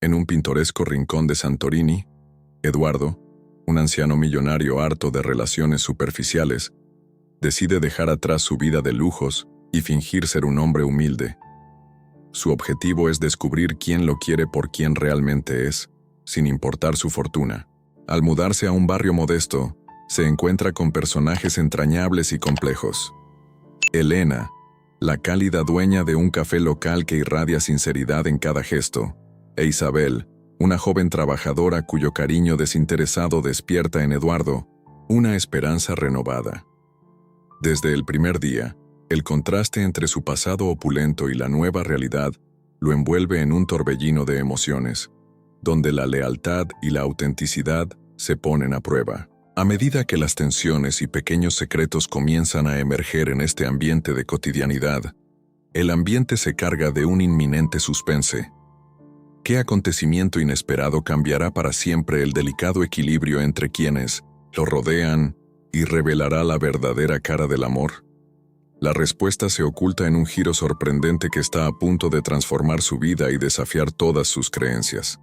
En un pintoresco rincón de Santorini, Eduardo, un anciano millonario harto de relaciones superficiales, decide dejar atrás su vida de lujos y fingir ser un hombre humilde. Su objetivo es descubrir quién lo quiere por quien realmente es, sin importar su fortuna. Al mudarse a un barrio modesto, se encuentra con personajes entrañables y complejos. Elena, la cálida dueña de un café local que irradia sinceridad en cada gesto, e Isabel, una joven trabajadora cuyo cariño desinteresado despierta en Eduardo una esperanza renovada. Desde el primer día, el contraste entre su pasado opulento y la nueva realidad lo envuelve en un torbellino de emociones, donde la lealtad y la autenticidad se ponen a prueba. A medida que las tensiones y pequeños secretos comienzan a emerger en este ambiente de cotidianidad, el ambiente se carga de un inminente suspense. ¿Qué acontecimiento inesperado cambiará para siempre el delicado equilibrio entre quienes lo rodean y revelará la verdadera cara del amor? La respuesta se oculta en un giro sorprendente que está a punto de transformar su vida y desafiar todas sus creencias.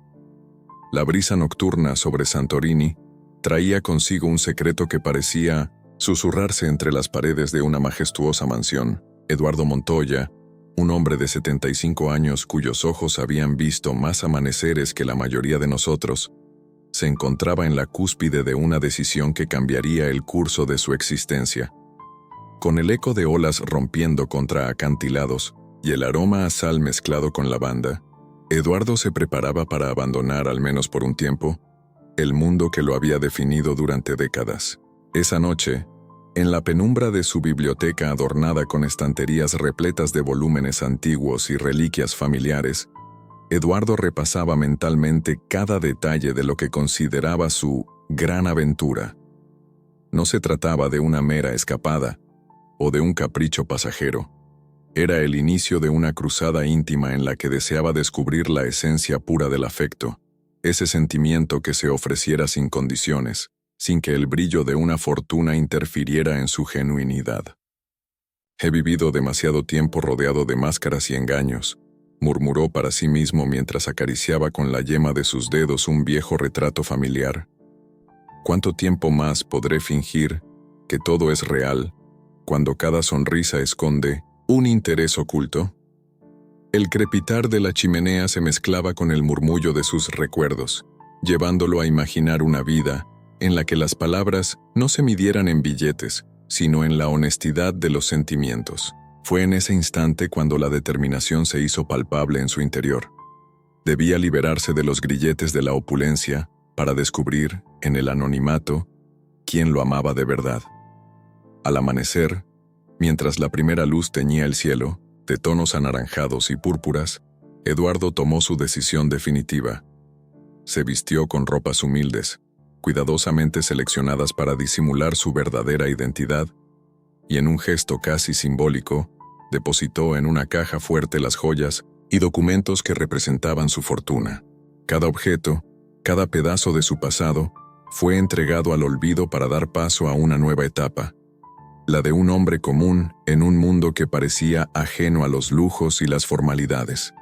La brisa nocturna sobre Santorini traía consigo un secreto que parecía susurrarse entre las paredes de una majestuosa mansión. Eduardo Montoya, un hombre de 75 años cuyos ojos habían visto más amaneceres que la mayoría de nosotros, se encontraba en la cúspide de una decisión que cambiaría el curso de su existencia. Con el eco de olas rompiendo contra acantilados y el aroma a sal mezclado con lavanda, Eduardo se preparaba para abandonar, al menos por un tiempo, el mundo que lo había definido durante décadas. Esa noche, en la penumbra de su biblioteca adornada con estanterías repletas de volúmenes antiguos y reliquias familiares, Eduardo repasaba mentalmente cada detalle de lo que consideraba su gran aventura. No se trataba de una mera escapada o de un capricho pasajero. Era el inicio de una cruzada íntima en la que deseaba descubrir la esencia pura del afecto, ese sentimiento que se ofreciera sin condiciones, sin que el brillo de una fortuna interfiriera en su genuinidad. «He vivido demasiado tiempo rodeado de máscaras y engaños», murmuró para sí mismo mientras acariciaba con la yema de sus dedos un viejo retrato familiar. «¿Cuánto tiempo más podré fingir que todo es real cuando cada sonrisa esconde un interés oculto?» El crepitar de la chimenea se mezclaba con el murmullo de sus recuerdos, llevándolo a imaginar una vida en la que las palabras no se midieran en billetes, sino en la honestidad de los sentimientos. Fue en ese instante cuando la determinación se hizo palpable en su interior. Debía liberarse de los grilletes de la opulencia para descubrir, en el anonimato, quién lo amaba de verdad. Al amanecer, mientras la primera luz teñía el cielo, de tonos anaranjados y púrpuras, Eduardo tomó su decisión definitiva. Se vistió con ropas humildes, cuidadosamente seleccionadas para disimular su verdadera identidad, y en un gesto casi simbólico, depositó en una caja fuerte las joyas y documentos que representaban su fortuna. Cada objeto, cada pedazo de su pasado, fue entregado al olvido para dar paso a una nueva etapa, la de un hombre común en un mundo que parecía ajeno a los lujos y las formalidades.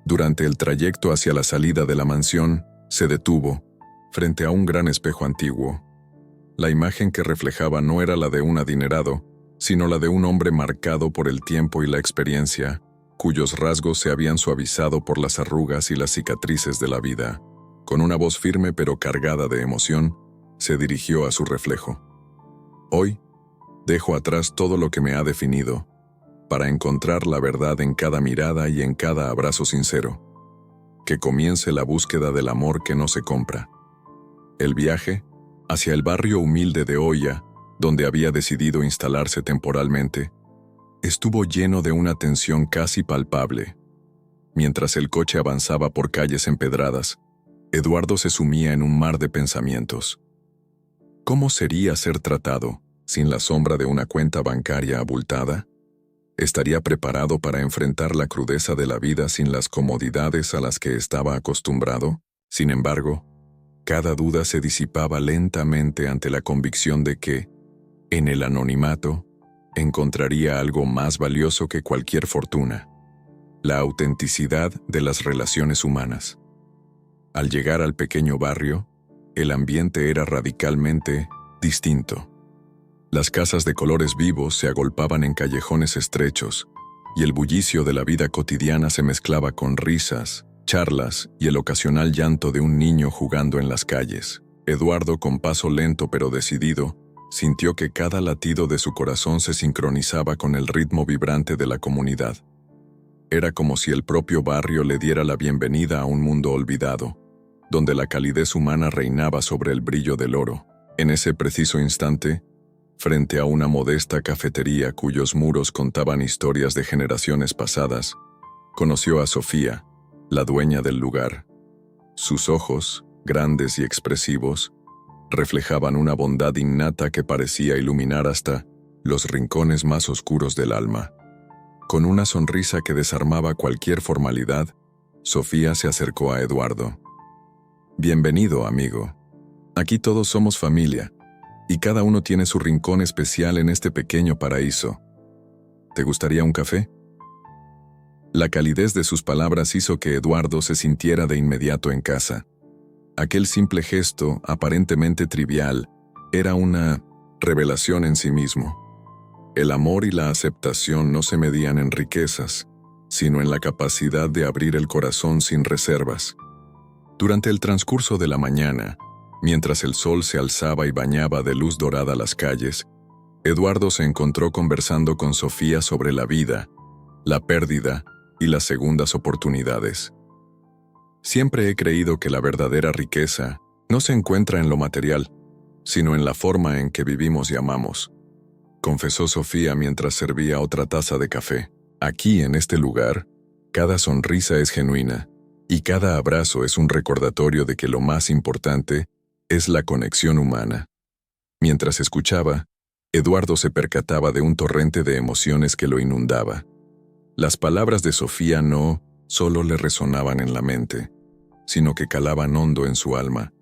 Durante el trayecto hacia la salida de la mansión, se detuvo, frente a un gran espejo antiguo. La imagen que reflejaba no era la de un adinerado, sino la de un hombre marcado por el tiempo y la experiencia, cuyos rasgos se habían suavizado por las arrugas y las cicatrices de la vida. Con una voz firme pero cargada de emoción, se dirigió a su reflejo. «Hoy, dejo atrás todo lo que me ha definido, para encontrar la verdad en cada mirada y en cada abrazo sincero. Que comience la búsqueda del amor que no se compra». El viaje, hacia el barrio humilde de Oya, donde había decidido instalarse temporalmente, estuvo lleno de una tensión casi palpable. Mientras el coche avanzaba por calles empedradas, Eduardo se sumía en un mar de pensamientos. ¿Cómo sería ser tratado sin la sombra de una cuenta bancaria abultada? ¿Estaría preparado para enfrentar la crudeza de la vida sin las comodidades a las que estaba acostumbrado? Sin embargo, cada duda se disipaba lentamente ante la convicción de que, en el anonimato, encontraría algo más valioso que cualquier fortuna: la autenticidad de las relaciones humanas. Al llegar al pequeño barrio, el ambiente era radicalmente distinto. Las casas de colores vivos se agolpaban en callejones estrechos, y el bullicio de la vida cotidiana se mezclaba con risas, charlas y el ocasional llanto de un niño jugando en las calles. Eduardo, con paso lento pero decidido, sintió que cada latido de su corazón se sincronizaba con el ritmo vibrante de la comunidad. Era como si el propio barrio le diera la bienvenida a un mundo olvidado, donde la calidez humana reinaba sobre el brillo del oro. En ese preciso instante, frente a una modesta cafetería cuyos muros contaban historias de generaciones pasadas, conoció a Sofía, la dueña del lugar. Sus ojos, grandes y expresivos, reflejaban una bondad innata que parecía iluminar hasta los rincones más oscuros del alma. Con una sonrisa que desarmaba cualquier formalidad, Sofía se acercó a Eduardo. «Bienvenido, amigo. Aquí todos somos familia, y cada uno tiene su rincón especial en este pequeño paraíso. ¿Te gustaría un café?». La calidez de sus palabras hizo que Eduardo se sintiera de inmediato en casa. Aquel simple gesto, aparentemente trivial, era una revelación en sí mismo. El amor y la aceptación no se medían en riquezas, sino en la capacidad de abrir el corazón sin reservas. Durante el transcurso de la mañana, mientras el sol se alzaba y bañaba de luz dorada las calles, Eduardo se encontró conversando con Sofía sobre la vida, la pérdida y las segundas oportunidades. «Siempre he creído que la verdadera riqueza no se encuentra en lo material, sino en la forma en que vivimos y amamos», confesó Sofía mientras servía otra taza de café. «Aquí, en este lugar, cada sonrisa es genuina, y cada abrazo es un recordatorio de que lo más importante es la conexión humana». Mientras escuchaba, Eduardo se percataba de un torrente de emociones que lo inundaba. Las palabras de Sofía no solo le resonaban en la mente, sino que calaban hondo en su alma,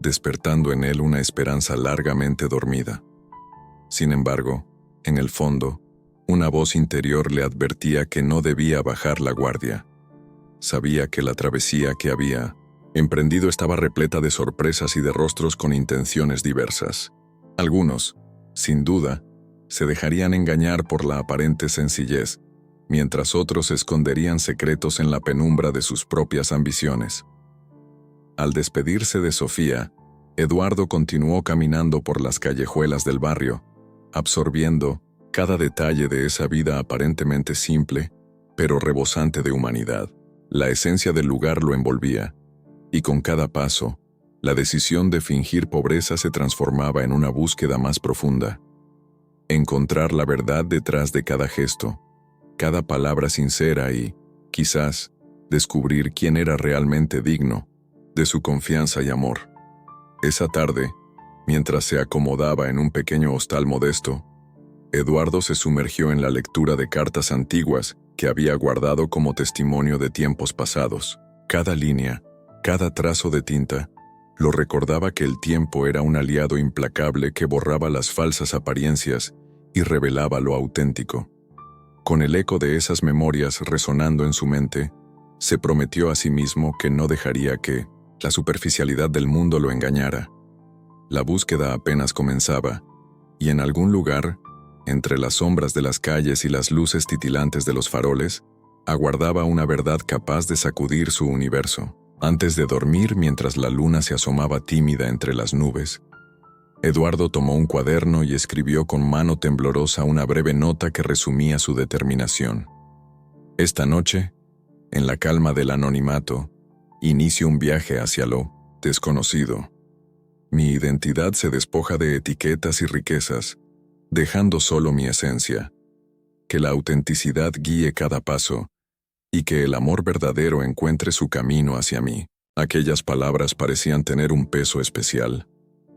despertando en él una esperanza largamente dormida. Sin embargo, en el fondo, una voz interior le advertía que no debía bajar la guardia. Sabía que la travesía que había emprendido estaba repleta de sorpresas y de rostros con intenciones diversas. Algunos, sin duda, se dejarían engañar por la aparente sencillez, mientras otros esconderían secretos en la penumbra de sus propias ambiciones. Al despedirse de Sofía, Eduardo continuó caminando por las callejuelas del barrio, absorbiendo cada detalle de esa vida aparentemente simple, pero rebosante de humanidad. La esencia del lugar lo envolvía, y con cada paso, la decisión de fingir pobreza se transformaba en una búsqueda más profunda. Encontrar la verdad detrás de cada gesto, cada palabra sincera y, quizás, descubrir quién era realmente digno de su confianza y amor. Esa tarde, mientras se acomodaba en un pequeño hostal modesto, Eduardo se sumergió en la lectura de cartas antiguas que había guardado como testimonio de tiempos pasados. Cada línea, cada trazo de tinta, lo recordaba que el tiempo era un aliado implacable que borraba las falsas apariencias y revelaba lo auténtico. Con el eco de esas memorias resonando en su mente, se prometió a sí mismo que no dejaría que la superficialidad del mundo lo engañara. La búsqueda apenas comenzaba, y en algún lugar, entre las sombras de las calles y las luces titilantes de los faroles, aguardaba una verdad capaz de sacudir su universo. Antes de dormir, mientras la luna se asomaba tímida entre las nubes, Eduardo tomó un cuaderno y escribió con mano temblorosa una breve nota que resumía su determinación. «Esta noche, en la calma del anonimato, inicio un viaje hacia lo desconocido. Mi identidad se despoja de etiquetas y riquezas, dejando solo mi esencia. Que la autenticidad guíe cada paso, y que el amor verdadero encuentre su camino hacia mí». Aquellas palabras parecían tener un peso especial,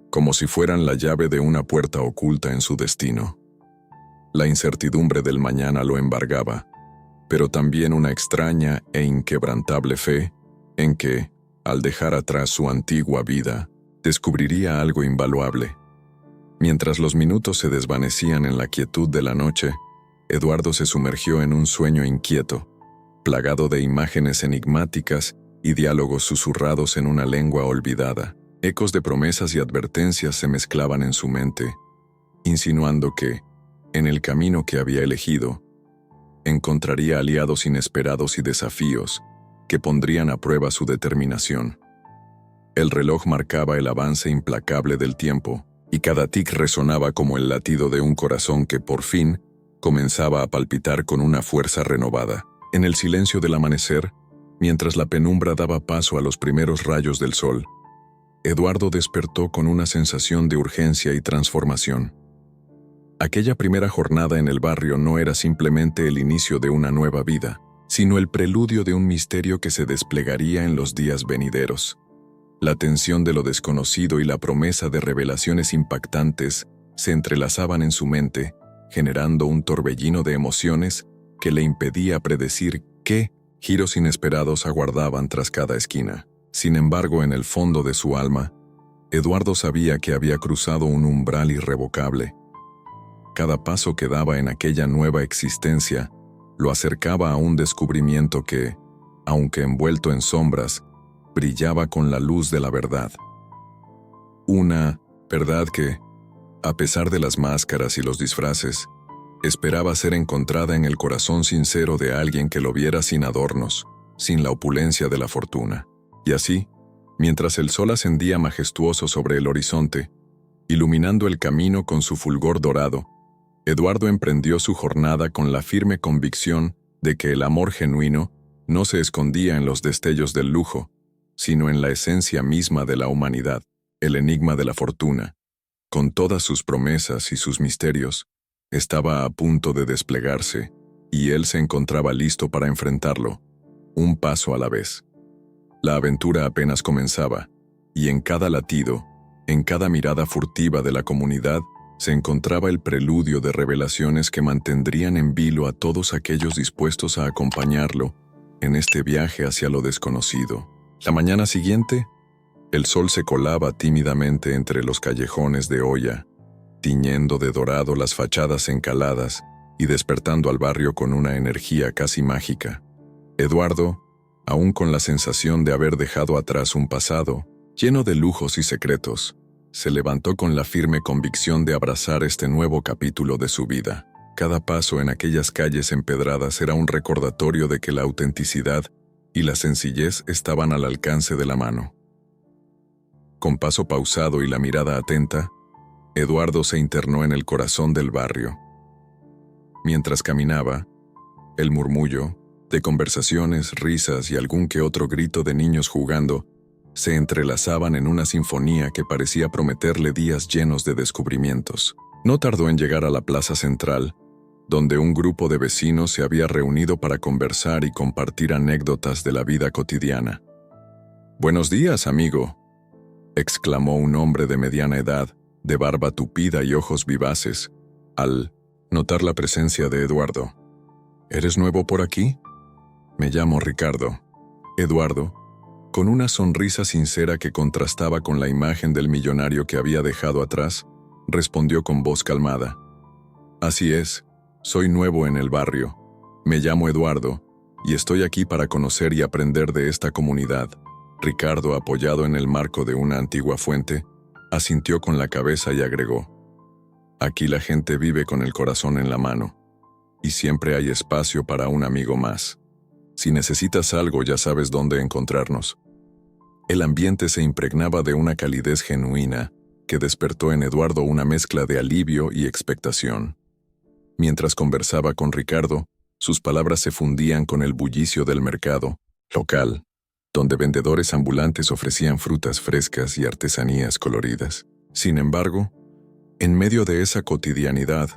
como si fueran la llave de una puerta oculta en su destino. La incertidumbre del mañana lo embargaba, pero también una extraña e inquebrantable fe en que, al dejar atrás su antigua vida, descubriría algo invaluable. Mientras los minutos se desvanecían en la quietud de la noche, Eduardo se sumergió en un sueño inquieto, plagado de imágenes enigmáticas y diálogos susurrados en una lengua olvidada. Ecos de promesas y advertencias se mezclaban en su mente, insinuando que, en el camino que había elegido, encontraría aliados inesperados y desafíos que pondrían a prueba su determinación. El reloj marcaba el avance implacable del tiempo, y cada tic resonaba como el latido de un corazón que por fin comenzaba a palpitar con una fuerza renovada. En el silencio del amanecer, mientras la penumbra daba paso a los primeros rayos del sol, Eduardo despertó con una sensación de urgencia y transformación. Aquella primera jornada en el barrio no era simplemente el inicio de una nueva vida, sino el preludio de un misterio que se desplegaría en los días venideros. La tensión de lo desconocido y la promesa de revelaciones impactantes se entrelazaban en su mente, generando un torbellino de emociones que le impedía predecir qué giros inesperados aguardaban tras cada esquina. Sin embargo, en el fondo de su alma, Eduardo sabía que había cruzado un umbral irrevocable. Cada paso que daba en aquella nueva existencia lo acercaba a un descubrimiento que, aunque envuelto en sombras, brillaba con la luz de la verdad. Una verdad que, a pesar de las máscaras y los disfraces, esperaba ser encontrada en el corazón sincero de alguien que lo viera sin adornos, sin la opulencia de la fortuna. Y así, mientras el sol ascendía majestuoso sobre el horizonte, iluminando el camino con su fulgor dorado, Eduardo emprendió su jornada con la firme convicción de que el amor genuino no se escondía en los destellos del lujo, sino en la esencia misma de la humanidad. El enigma de la fortuna, con todas sus promesas y sus misterios, estaba a punto de desplegarse, y él se encontraba listo para enfrentarlo, un paso a la vez. La aventura apenas comenzaba, y en cada latido, en cada mirada furtiva de la comunidad, se encontraba el preludio de revelaciones que mantendrían en vilo a todos aquellos dispuestos a acompañarlo en este viaje hacia lo desconocido. La mañana siguiente, el sol se colaba tímidamente entre los callejones de Oya, tiñendo de dorado las fachadas encaladas y despertando al barrio con una energía casi mágica. Eduardo, aún con la sensación de haber dejado atrás un pasado lleno de lujos y secretos, se levantó con la firme convicción de abrazar este nuevo capítulo de su vida. Cada paso en aquellas calles empedradas era un recordatorio de que la autenticidad y la sencillez estaban al alcance de la mano. Con paso pausado y la mirada atenta, Eduardo se internó en el corazón del barrio. Mientras caminaba, el murmullo de conversaciones, risas y algún que otro grito de niños jugando se entrelazaban en una sinfonía que parecía prometerle días llenos de descubrimientos. No tardó en llegar a la plaza central, donde un grupo de vecinos se había reunido para conversar y compartir anécdotas de la vida cotidiana. «Buenos días, amigo», exclamó un hombre de mediana edad, de barba tupida y ojos vivaces, al notar la presencia de Eduardo. «¿Eres nuevo por aquí?» «Me llamo Ricardo». Eduardo, con una sonrisa sincera que contrastaba con la imagen del millonario que había dejado atrás, respondió con voz calmada. «Así es, soy nuevo en el barrio. Me llamo Eduardo, y estoy aquí para conocer y aprender de esta comunidad». Ricardo, apoyado en el marco de una antigua fuente, asintió con la cabeza y agregó: «Aquí la gente vive con el corazón en la mano, y siempre hay espacio para un amigo más. Si necesitas algo, ya sabes dónde encontrarnos». El ambiente se impregnaba de una calidez genuina que despertó en Eduardo una mezcla de alivio y expectación. Mientras conversaba con Ricardo, sus palabras se fundían con el bullicio del mercado local, donde vendedores ambulantes ofrecían frutas frescas y artesanías coloridas. Sin embargo, en medio de esa cotidianidad,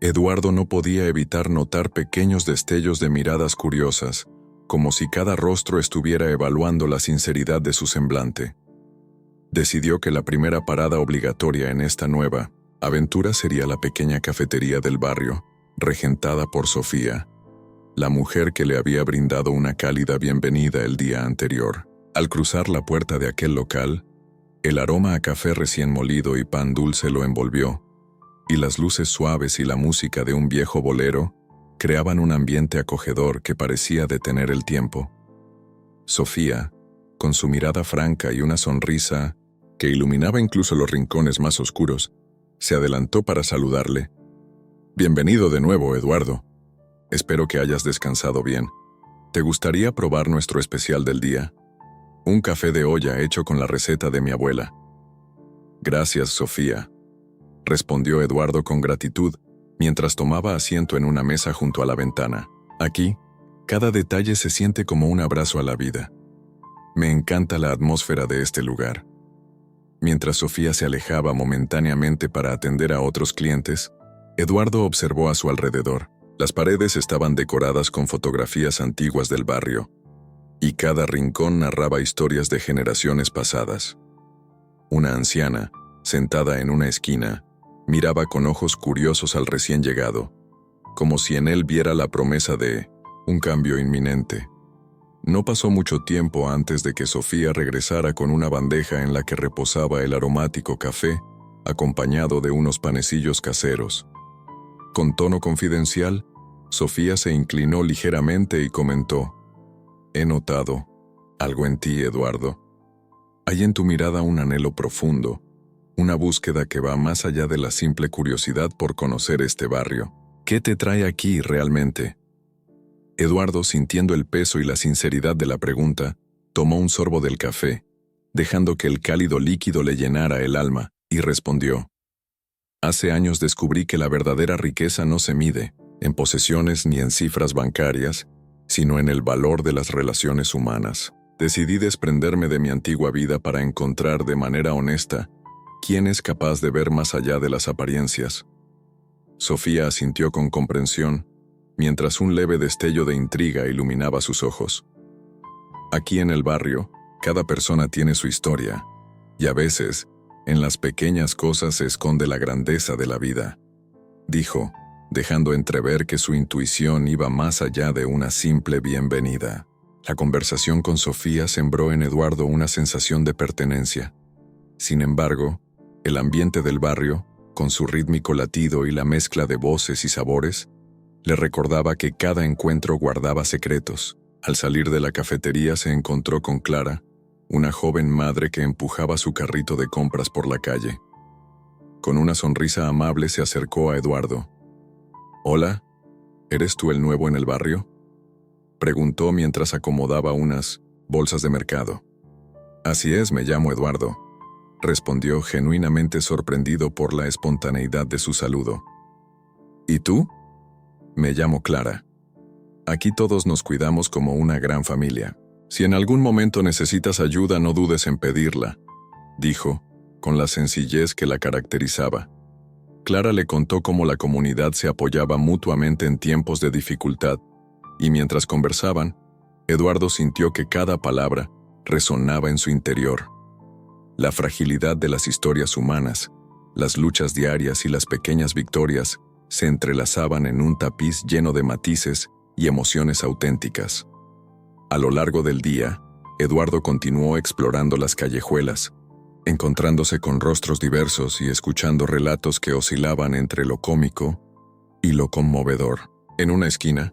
Eduardo no podía evitar notar pequeños destellos de miradas curiosas, como si cada rostro estuviera evaluando la sinceridad de su semblante. Decidió que la primera parada obligatoria en esta nueva aventura sería la pequeña cafetería del barrio, regentada por Sofía, la mujer que le había brindado una cálida bienvenida el día anterior. Al cruzar la puerta de aquel local, el aroma a café recién molido y pan dulce lo envolvió, y las luces suaves y la música de un viejo bolero creaban un ambiente acogedor que parecía detener el tiempo. Sofía, con su mirada franca y una sonrisa que iluminaba incluso los rincones más oscuros, se adelantó para saludarle. Bienvenido de nuevo, Eduardo. Espero que hayas descansado bien. ¿Te gustaría probar nuestro especial del día? Un café de olla hecho con la receta de mi abuela. Gracias, Sofía, respondió Eduardo con gratitud mientras tomaba asiento en una mesa junto a la ventana. Aquí, cada detalle se siente como un abrazo a la vida. Me encanta la atmósfera de este lugar. Mientras Sofía se alejaba momentáneamente para atender a otros clientes, Eduardo observó a su alrededor. Las paredes estaban decoradas con fotografías antiguas del barrio, y cada rincón narraba historias de generaciones pasadas. Una anciana, sentada en una esquina, miraba con ojos curiosos al recién llegado, como si en él viera la promesa de un cambio inminente. No pasó mucho tiempo antes de que Sofía regresara con una bandeja en la que reposaba el aromático café, acompañado de unos panecillos caseros. Con tono confidencial, Sofía se inclinó ligeramente y comentó: «He notado algo en ti, Eduardo. Hay en tu mirada un anhelo profundo, una búsqueda que va más allá de la simple curiosidad por conocer este barrio. ¿Qué te trae aquí realmente?». Eduardo, sintiendo el peso y la sinceridad de la pregunta, tomó un sorbo del café, dejando que el cálido líquido le llenara el alma, y respondió: «Hace años descubrí que la verdadera riqueza no se mide en posesiones ni en cifras bancarias, sino en el valor de las relaciones humanas. Decidí desprenderme de mi antigua vida para encontrar de manera honesta quién es capaz de ver más allá de las apariencias». Sofía asintió con comprensión, mientras un leve destello de intriga iluminaba sus ojos. «Aquí en el barrio, cada persona tiene su historia, y a veces, en las pequeñas cosas se esconde la grandeza de la vida», dijo, dejando entrever que su intuición iba más allá de una simple bienvenida. La conversación con Sofía sembró en Eduardo una sensación de pertenencia. Sin embargo, el ambiente del barrio, con su rítmico latido y la mezcla de voces y sabores, le recordaba que cada encuentro guardaba secretos. Al salir de la cafetería se encontró con Clara, una joven madre que empujaba su carrito de compras por la calle. Con una sonrisa amable se acercó a Eduardo. «Hola, ¿eres tú el nuevo en el barrio?», preguntó mientras acomodaba unas bolsas de mercado. «Así es, me llamo Eduardo», respondió genuinamente sorprendido por la espontaneidad de su saludo. «¿Y tú?». «Me llamo Clara. Aquí todos nos cuidamos como una gran familia. Si en algún momento necesitas ayuda, no dudes en pedirla», dijo, con la sencillez que la caracterizaba. Clara le contó cómo la comunidad se apoyaba mutuamente en tiempos de dificultad, y mientras conversaban, Eduardo sintió que cada palabra resonaba en su interior. La fragilidad de las historias humanas, las luchas diarias y las pequeñas victorias se entrelazaban en un tapiz lleno de matices y emociones auténticas. A lo largo del día, Eduardo continuó explorando las callejuelas, encontrándose con rostros diversos y escuchando relatos que oscilaban entre lo cómico y lo conmovedor. En una esquina,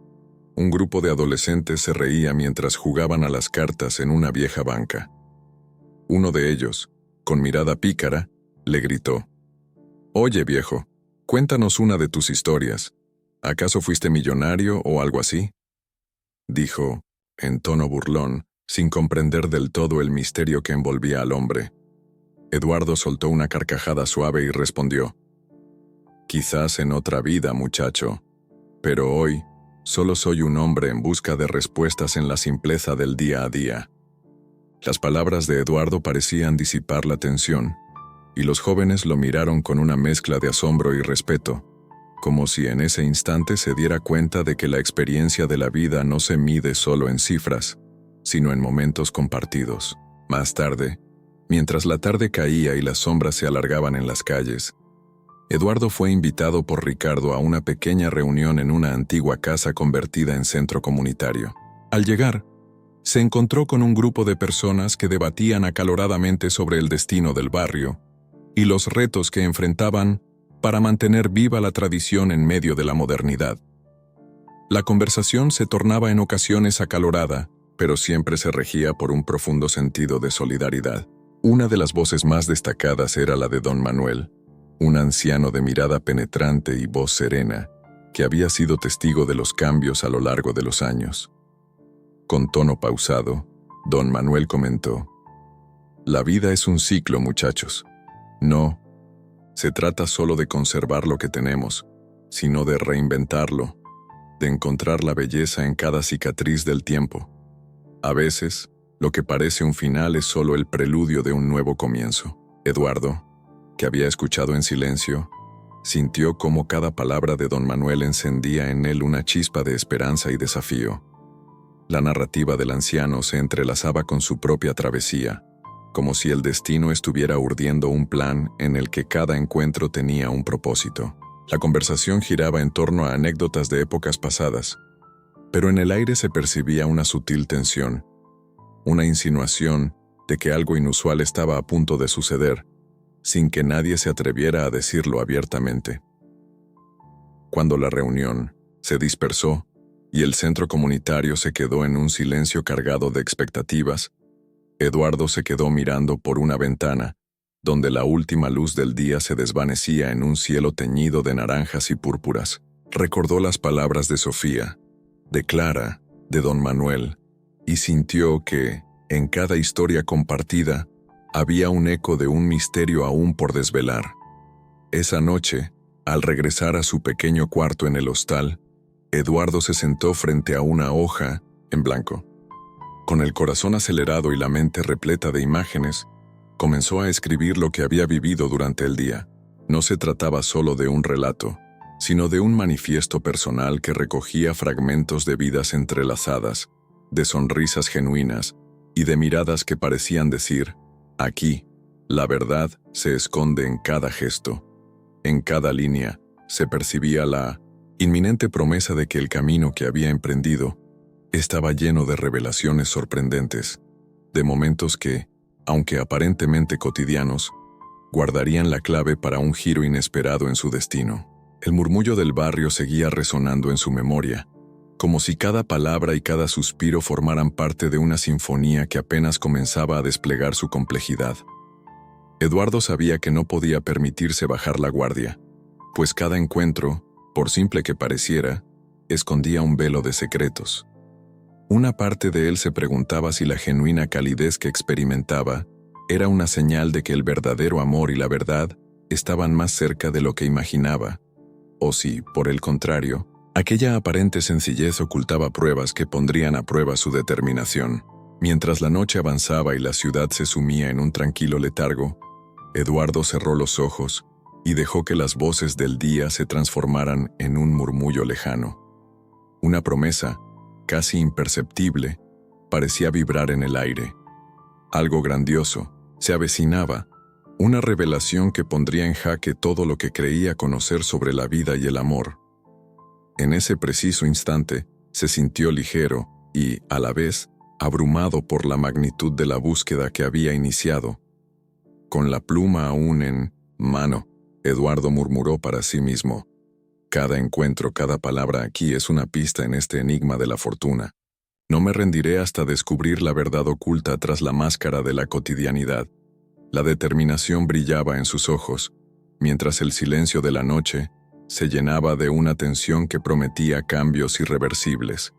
un grupo de adolescentes se reía mientras jugaban a las cartas en una vieja banca. Uno de ellos, con mirada pícara, le gritó: «Oye, viejo, cuéntanos una de tus historias. ¿Acaso fuiste millonario o algo así?», dijo, en tono burlón, sin comprender del todo el misterio que envolvía al hombre. Eduardo soltó una carcajada suave y respondió: «Quizás en otra vida, muchacho, pero hoy solo soy un hombre en busca de respuestas en la simpleza del día a día». Las palabras de Eduardo parecían disipar la tensión, y los jóvenes lo miraron con una mezcla de asombro y respeto, como si en ese instante se diera cuenta de que la experiencia de la vida no se mide solo en cifras, sino en momentos compartidos. Más tarde, mientras la tarde caía y las sombras se alargaban en las calles, Eduardo fue invitado por Ricardo a una pequeña reunión en una antigua casa convertida en centro comunitario. Al llegar, se encontró con un grupo de personas que debatían acaloradamente sobre el destino del barrio y los retos que enfrentaban para mantener viva la tradición en medio de la modernidad. La conversación se tornaba en ocasiones acalorada, pero siempre se regía por un profundo sentido de solidaridad. Una de las voces más destacadas era la de don Manuel, un anciano de mirada penetrante y voz serena, que había sido testigo de los cambios a lo largo de los años. Con tono pausado, don Manuel comentó: «La vida es un ciclo, muchachos. No se trata solo de conservar lo que tenemos, sino de reinventarlo, de encontrar la belleza en cada cicatriz del tiempo. A veces, lo que parece un final es solo el preludio de un nuevo comienzo». Eduardo, que había escuchado en silencio, sintió cómo cada palabra de don Manuel encendía en él una chispa de esperanza y desafío. La narrativa del anciano se entrelazaba con su propia travesía, como si el destino estuviera urdiendo un plan en el que cada encuentro tenía un propósito. La conversación giraba en torno a anécdotas de épocas pasadas, pero en el aire se percibía una sutil tensión, una insinuación de que algo inusual estaba a punto de suceder, sin que nadie se atreviera a decirlo abiertamente. Cuando la reunión se dispersó y el centro comunitario se quedó en un silencio cargado de expectativas, Eduardo se quedó mirando por una ventana, donde la última luz del día se desvanecía en un cielo teñido de naranjas y púrpuras. Recordó las palabras de Sofía, de Clara, de don Manuel, y sintió que, en cada historia compartida, había un eco de un misterio aún por desvelar. Esa noche, al regresar a su pequeño cuarto en el hostal, Eduardo se sentó frente a una hoja en blanco. Con el corazón acelerado y la mente repleta de imágenes, comenzó a escribir lo que había vivido durante el día. No se trataba solo de un relato, sino de un manifiesto personal que recogía fragmentos de vidas entrelazadas, de sonrisas genuinas y de miradas que parecían decir: aquí, la verdad se esconde en cada gesto. En cada línea se percibía la inminente promesa de que el camino que había emprendido estaba lleno de revelaciones sorprendentes, de momentos que, aunque aparentemente cotidianos, guardarían la clave para un giro inesperado en su destino. El murmullo del barrio seguía resonando en su memoria, como si cada palabra y cada suspiro formaran parte de una sinfonía que apenas comenzaba a desplegar su complejidad. Eduardo sabía que no podía permitirse bajar la guardia, pues cada encuentro, por simple que pareciera, escondía un velo de secretos. Una parte de él se preguntaba si la genuina calidez que experimentaba era una señal de que el verdadero amor y la verdad estaban más cerca de lo que imaginaba, o si, por el contrario, aquella aparente sencillez ocultaba pruebas que pondrían a prueba su determinación. Mientras la noche avanzaba y la ciudad se sumía en un tranquilo letargo, Eduardo cerró los ojos y dejó que las voces del día se transformaran en un murmullo lejano. Una promesa, casi imperceptible, parecía vibrar en el aire. Algo grandioso se avecinaba, una revelación que pondría en jaque todo lo que creía conocer sobre la vida y el amor. En ese preciso instante, se sintió ligero y, a la vez, abrumado por la magnitud de la búsqueda que había iniciado. Con la pluma aún en mano, Eduardo murmuró para sí mismo: cada encuentro, cada palabra aquí es una pista en este enigma de la fortuna. No me rendiré hasta descubrir la verdad oculta tras la máscara de la cotidianidad. La determinación brillaba en sus ojos, mientras el silencio de la noche se llenaba de una tensión que prometía cambios irreversibles.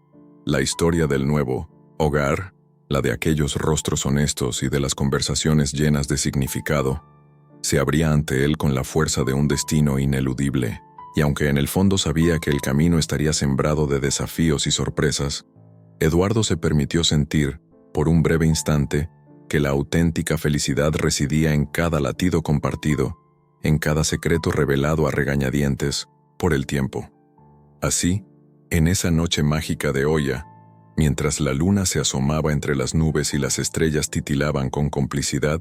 La historia del nuevo hogar, la de aquellos rostros honestos y de las conversaciones llenas de significado, se abría ante él con la fuerza de un destino ineludible. Y aunque en el fondo sabía que el camino estaría sembrado de desafíos y sorpresas, Eduardo se permitió sentir, por un breve instante, que la auténtica felicidad residía en cada latido compartido, en cada secreto revelado a regañadientes por el tiempo. Así, en esa noche mágica de Oya, mientras la luna se asomaba entre las nubes y las estrellas titilaban con complicidad,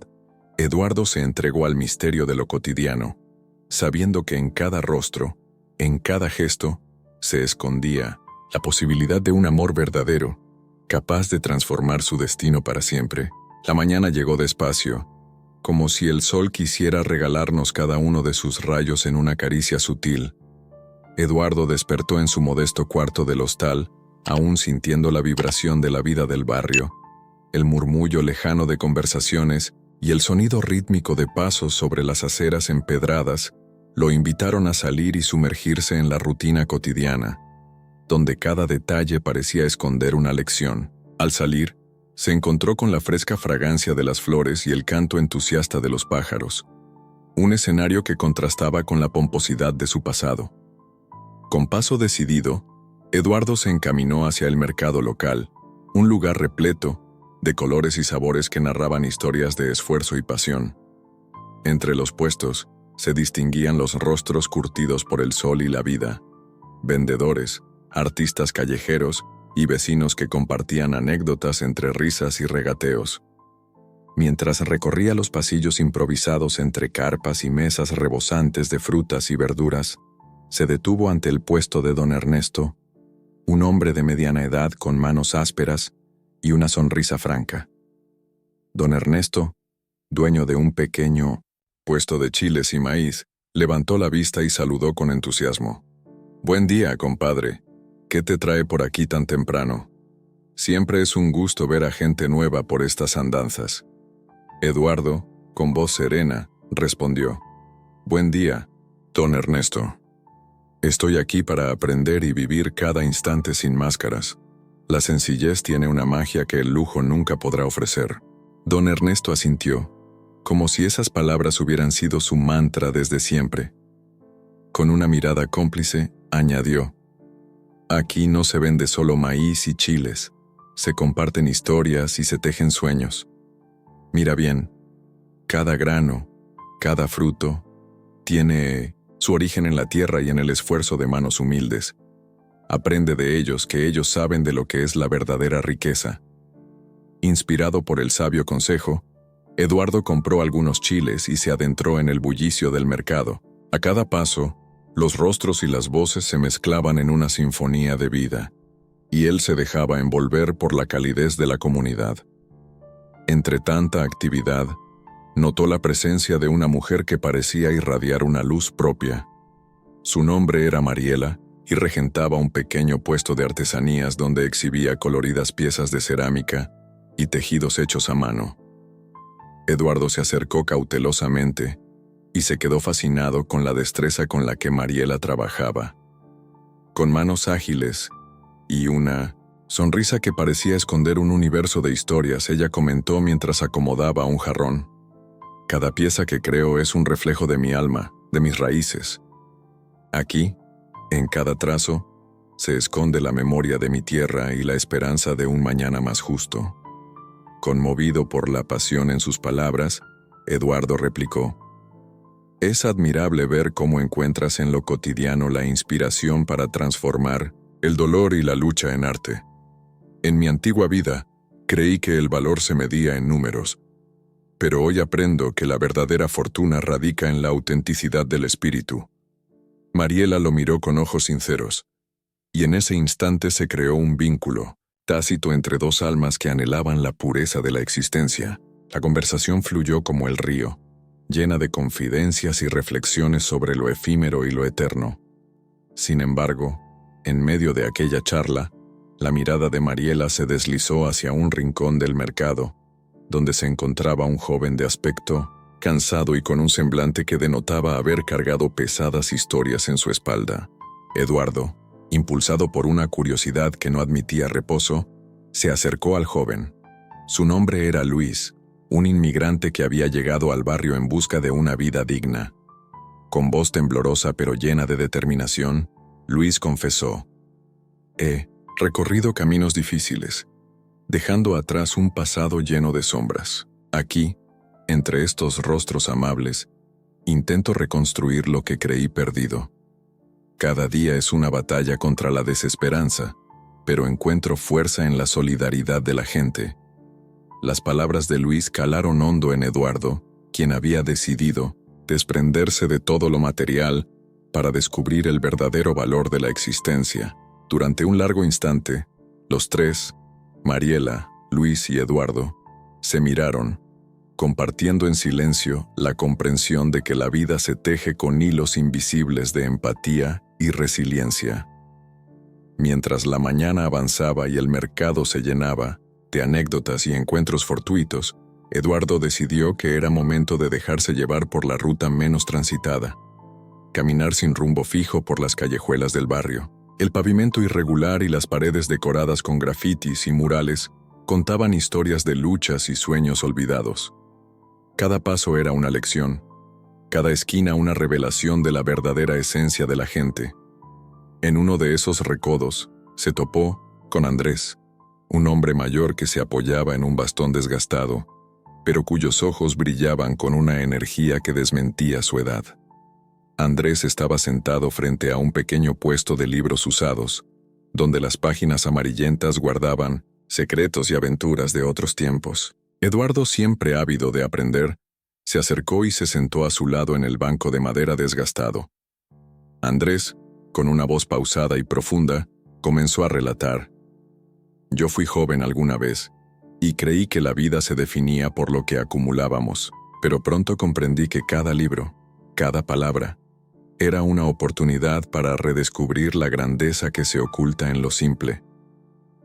Eduardo se entregó al misterio de lo cotidiano, sabiendo que en cada rostro, en cada gesto, se escondía la posibilidad de un amor verdadero, capaz de transformar su destino para siempre. La mañana llegó despacio, como si el sol quisiera regalarnos cada uno de sus rayos en una caricia sutil. Eduardo despertó en su modesto cuarto del hostal, aún sintiendo la vibración de la vida del barrio, el murmullo lejano de conversaciones y el sonido rítmico de pasos sobre las aceras empedradas, lo invitaron a salir y sumergirse en la rutina cotidiana, donde cada detalle parecía esconder una lección. Al salir, se encontró con la fresca fragancia de las flores y el canto entusiasta de los pájaros, un escenario que contrastaba con la pomposidad de su pasado. Con paso decidido, Eduardo se encaminó hacia el mercado local, un lugar repleto de colores y sabores que narraban historias de esfuerzo y pasión. Entre los puestos se distinguían los rostros curtidos por el sol y la vida, vendedores, artistas callejeros y vecinos que compartían anécdotas entre risas y regateos. Mientras recorría los pasillos improvisados entre carpas y mesas rebosantes de frutas y verduras, se detuvo ante el puesto de don Ernesto, un hombre de mediana edad con manos ásperas y una sonrisa franca. Don Ernesto, dueño de un pequeño puesto de chiles y maíz, levantó la vista y saludó con entusiasmo. «Buen día, compadre. ¿Qué te trae por aquí tan temprano? Siempre es un gusto ver a gente nueva por estas andanzas». Eduardo, con voz serena, respondió. «Buen día, don Ernesto. Estoy aquí para aprender y vivir cada instante sin máscaras. La sencillez tiene una magia que el lujo nunca podrá ofrecer». Don Ernesto asintió, como si esas palabras hubieran sido su mantra desde siempre. Con una mirada cómplice, añadió: «Aquí no se vende solo maíz y chiles, se comparten historias y se tejen sueños. Mira bien, cada grano, cada fruto, tiene su origen en la tierra y en el esfuerzo de manos humildes. Aprende de ellos, que ellos saben de lo que es la verdadera riqueza». Inspirado por el sabio consejo, Eduardo compró algunos chiles y se adentró en el bullicio del mercado. A cada paso, los rostros y las voces se mezclaban en una sinfonía de vida, y él se dejaba envolver por la calidez de la comunidad. Entre tanta actividad, notó la presencia de una mujer que parecía irradiar una luz propia. Su nombre era Mariela, y regentaba un pequeño puesto de artesanías donde exhibía coloridas piezas de cerámica y tejidos hechos a mano. Eduardo se acercó cautelosamente y se quedó fascinado con la destreza con la que Mariela trabajaba. Con manos ágiles y una sonrisa que parecía esconder un universo de historias, ella comentó mientras acomodaba un jarrón: «Cada pieza que creo es un reflejo de mi alma, de mis raíces. Aquí, en cada trazo, se esconde la memoria de mi tierra y la esperanza de un mañana más justo». Conmovido por la pasión en sus palabras, Eduardo replicó: «Es admirable ver cómo encuentras en lo cotidiano la inspiración para transformar el dolor y la lucha en arte. En mi antigua vida, creí que el valor se medía en números, pero hoy aprendo que la verdadera fortuna radica en la autenticidad del espíritu». Mariela lo miró con ojos sinceros, y en ese instante se creó un vínculo tácito entre dos almas que anhelaban la pureza de la existencia. La conversación fluyó como el río, llena de confidencias y reflexiones sobre lo efímero y lo eterno. Sin embargo, en medio de aquella charla, la mirada de Mariela se deslizó hacia un rincón del mercado, donde se encontraba un joven de aspecto cansado y con un semblante que denotaba haber cargado pesadas historias en su espalda. Eduardo, impulsado por una curiosidad que no admitía reposo, se acercó al joven. Su nombre era Luis, un inmigrante que había llegado al barrio en busca de una vida digna. Con voz temblorosa pero llena de determinación, Luis confesó: «He recorrido caminos difíciles, dejando atrás un pasado lleno de sombras. Aquí, entre estos rostros amables, intento reconstruir lo que creí perdido. Cada día es una batalla contra la desesperanza, pero encuentro fuerza en la solidaridad de la gente». Las palabras de Luis calaron hondo en Eduardo, quien había decidido desprenderse de todo lo material para descubrir el verdadero valor de la existencia. Durante un largo instante, los tres, Mariela, Luis y Eduardo, se miraron, compartiendo en silencio la comprensión de que la vida se teje con hilos invisibles de empatía y resiliencia. Mientras la mañana avanzaba y el mercado se llenaba de anécdotas y encuentros fortuitos, Eduardo decidió que era momento de dejarse llevar por la ruta menos transitada. Caminar sin rumbo fijo por las callejuelas del barrio. El pavimento irregular y las paredes decoradas con grafitis y murales contaban historias de luchas y sueños olvidados. Cada paso era una lección, cada esquina una revelación de la verdadera esencia de la gente. En uno de esos recodos, se topó con Andrés, un hombre mayor que se apoyaba en un bastón desgastado, pero cuyos ojos brillaban con una energía que desmentía su edad. Andrés estaba sentado frente a un pequeño puesto de libros usados, donde las páginas amarillentas guardaban secretos y aventuras de otros tiempos. Eduardo, siempre ávido de aprender, se acercó y se sentó a su lado en el banco de madera desgastado. Andrés, con una voz pausada y profunda, comenzó a relatar. Yo fui joven alguna vez, y creí que la vida se definía por lo que acumulábamos, pero pronto comprendí que cada libro, cada palabra, era una oportunidad para redescubrir la grandeza que se oculta en lo simple.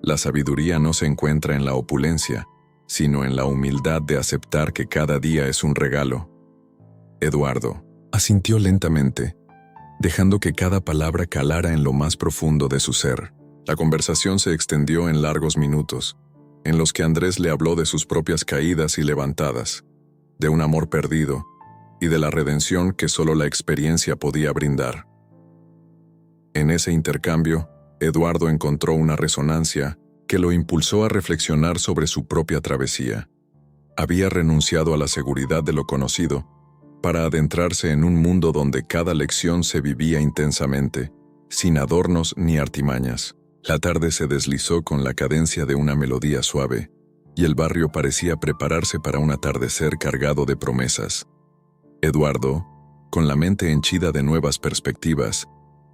La sabiduría no se encuentra en la opulencia, sino en la humildad de aceptar que cada día es un regalo. Eduardo asintió lentamente, dejando que cada palabra calara en lo más profundo de su ser. La conversación se extendió en largos minutos, en los que Andrés le habló de sus propias caídas y levantadas, de un amor perdido, y de la redención que solo la experiencia podía brindar. En ese intercambio, Eduardo encontró una resonancia que lo impulsó a reflexionar sobre su propia travesía. Había renunciado a la seguridad de lo conocido para adentrarse en un mundo donde cada lección se vivía intensamente, sin adornos ni artimañas. La tarde se deslizó con la cadencia de una melodía suave, y el barrio parecía prepararse para un atardecer cargado de promesas. Eduardo, con la mente henchida de nuevas perspectivas,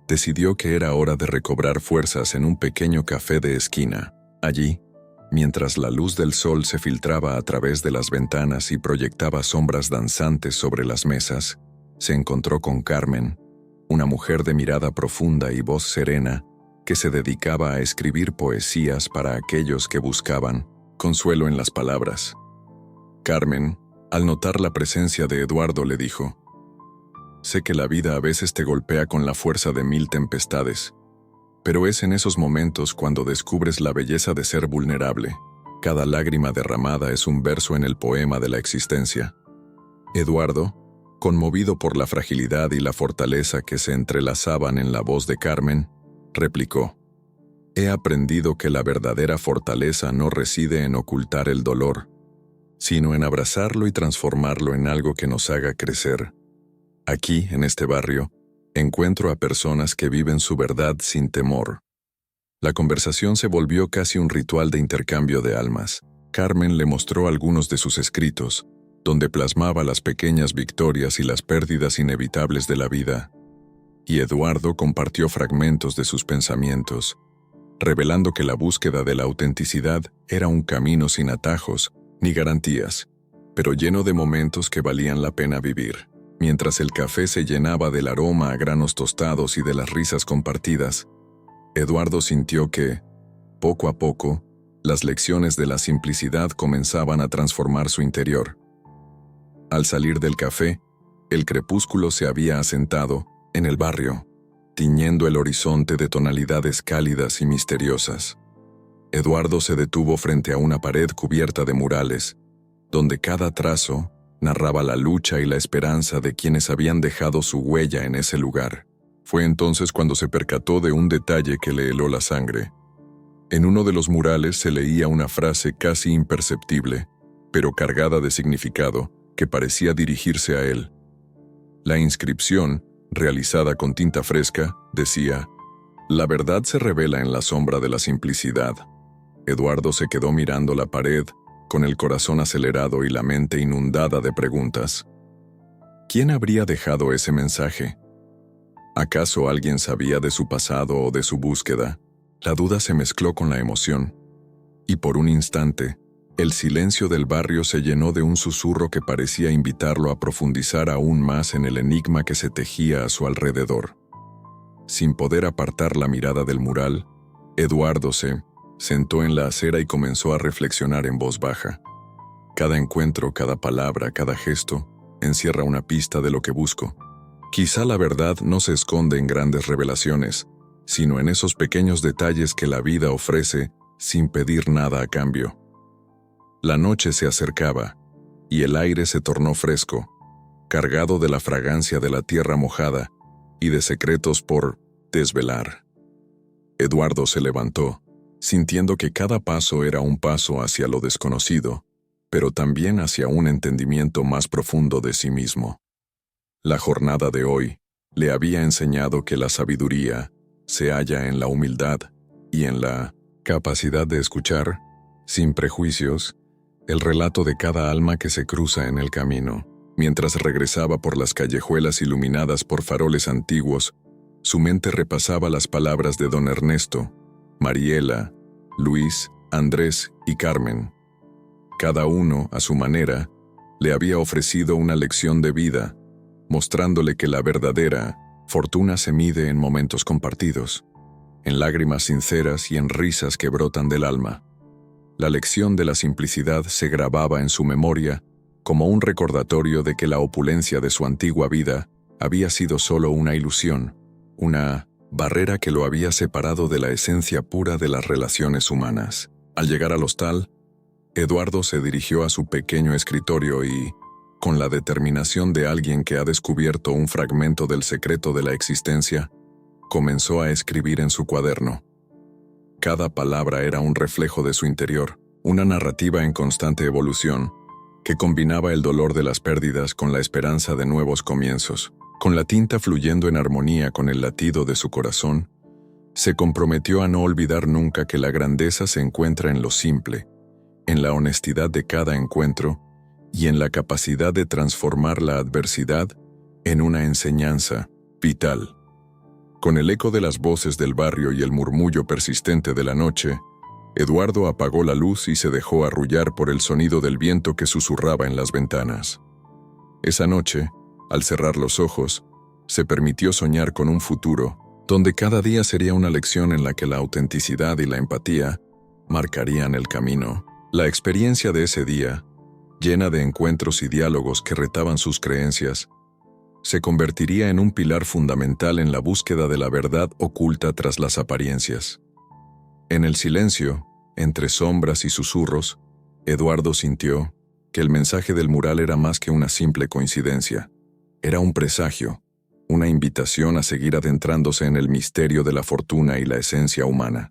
decidió que era hora de recobrar fuerzas en un pequeño café de esquina. Allí, mientras la luz del sol se filtraba a través de las ventanas y proyectaba sombras danzantes sobre las mesas, se encontró con Carmen, una mujer de mirada profunda y voz serena que se dedicaba a escribir poesías para aquellos que buscaban consuelo en las palabras. Carmen, al notar la presencia de Eduardo, le dijo: «Sé que la vida a veces te golpea con la fuerza de 1000 tempestades, pero es en esos momentos cuando descubres la belleza de ser vulnerable. Cada lágrima derramada es un verso en el poema de la existencia». Eduardo, conmovido por la fragilidad y la fortaleza que se entrelazaban en la voz de Carmen, replicó: «He aprendido que la verdadera fortaleza no reside en ocultar el dolor, sino en abrazarlo y transformarlo en algo que nos haga crecer. Aquí, en este barrio, encuentro a personas que viven su verdad sin temor». La conversación se volvió casi un ritual de intercambio de almas. Carmen le mostró algunos de sus escritos, donde plasmaba las pequeñas victorias y las pérdidas inevitables de la vida, y Eduardo compartió fragmentos de sus pensamientos, revelando que la búsqueda de la autenticidad era un camino sin atajos ni garantías, pero lleno de momentos que valían la pena vivir. Mientras el café se llenaba del aroma a granos tostados y de las risas compartidas, Eduardo sintió que, poco a poco, las lecciones de la simplicidad comenzaban a transformar su interior. Al salir del café, el crepúsculo se había asentado en el barrio, tiñendo el horizonte de tonalidades cálidas y misteriosas. Eduardo se detuvo frente a una pared cubierta de murales, donde cada trazo narraba la lucha y la esperanza de quienes habían dejado su huella en ese lugar. Fue entonces cuando se percató de un detalle que le heló la sangre. En uno de los murales se leía una frase casi imperceptible, pero cargada de significado, que parecía dirigirse a él. La inscripción, realizada con tinta fresca, decía: «La verdad se revela en la sombra de la simplicidad». Eduardo se quedó mirando la pared, con el corazón acelerado y la mente inundada de preguntas. ¿Quién habría dejado ese mensaje? ¿Acaso alguien sabía de su pasado o de su búsqueda? La duda se mezcló con la emoción, y por un instante, el silencio del barrio se llenó de un susurro que parecía invitarlo a profundizar aún más en el enigma que se tejía a su alrededor. Sin poder apartar la mirada del mural, Eduardo se sentó en la acera y comenzó a reflexionar en voz baja. Cada encuentro, cada palabra, cada gesto, encierra una pista de lo que busco. Quizá la verdad no se esconde en grandes revelaciones, sino en esos pequeños detalles que la vida ofrece sin pedir nada a cambio. La noche se acercaba, y el aire se tornó fresco, cargado de la fragancia de la tierra mojada y de secretos por desvelar. Eduardo se levantó, sintiendo que cada paso era un paso hacia lo desconocido, pero también hacia un entendimiento más profundo de sí mismo. La jornada de hoy le había enseñado que la sabiduría se halla en la humildad y en la capacidad de escuchar, sin prejuicios, el relato de cada alma que se cruza en el camino. Mientras regresaba por las callejuelas iluminadas por faroles antiguos, su mente repasaba las palabras de don Ernesto, Mariela, Luis, Andrés y Carmen. Cada uno, a su manera, le había ofrecido una lección de vida, mostrándole que la verdadera fortuna se mide en momentos compartidos, en lágrimas sinceras y en risas que brotan del alma. La lección de la simplicidad se grababa en su memoria como un recordatorio de que la opulencia de su antigua vida había sido solo una ilusión, una barrera que lo había separado de la esencia pura de las relaciones humanas. Al llegar al hostal, Eduardo se dirigió a su pequeño escritorio y, con la determinación de alguien que ha descubierto un fragmento del secreto de la existencia, comenzó a escribir en su cuaderno. Cada palabra era un reflejo de su interior, una narrativa en constante evolución, que combinaba el dolor de las pérdidas con la esperanza de nuevos comienzos. Con la tinta fluyendo en armonía con el latido de su corazón, se comprometió a no olvidar nunca que la grandeza se encuentra en lo simple, en la honestidad de cada encuentro y en la capacidad de transformar la adversidad en una enseñanza vital. Con el eco de las voces del barrio y el murmullo persistente de la noche, Eduardo apagó la luz y se dejó arrullar por el sonido del viento que susurraba en las ventanas. Esa noche, al cerrar los ojos, se permitió soñar con un futuro donde cada día sería una lección en la que la autenticidad y la empatía marcarían el camino. La experiencia de ese día, llena de encuentros y diálogos que retaban sus creencias, se convertiría en un pilar fundamental en la búsqueda de la verdad oculta tras las apariencias. En el silencio, entre sombras y susurros, Eduardo sintió que el mensaje del mural era más que una simple coincidencia. Era un presagio, una invitación a seguir adentrándose en el misterio de la fortuna y la esencia humana.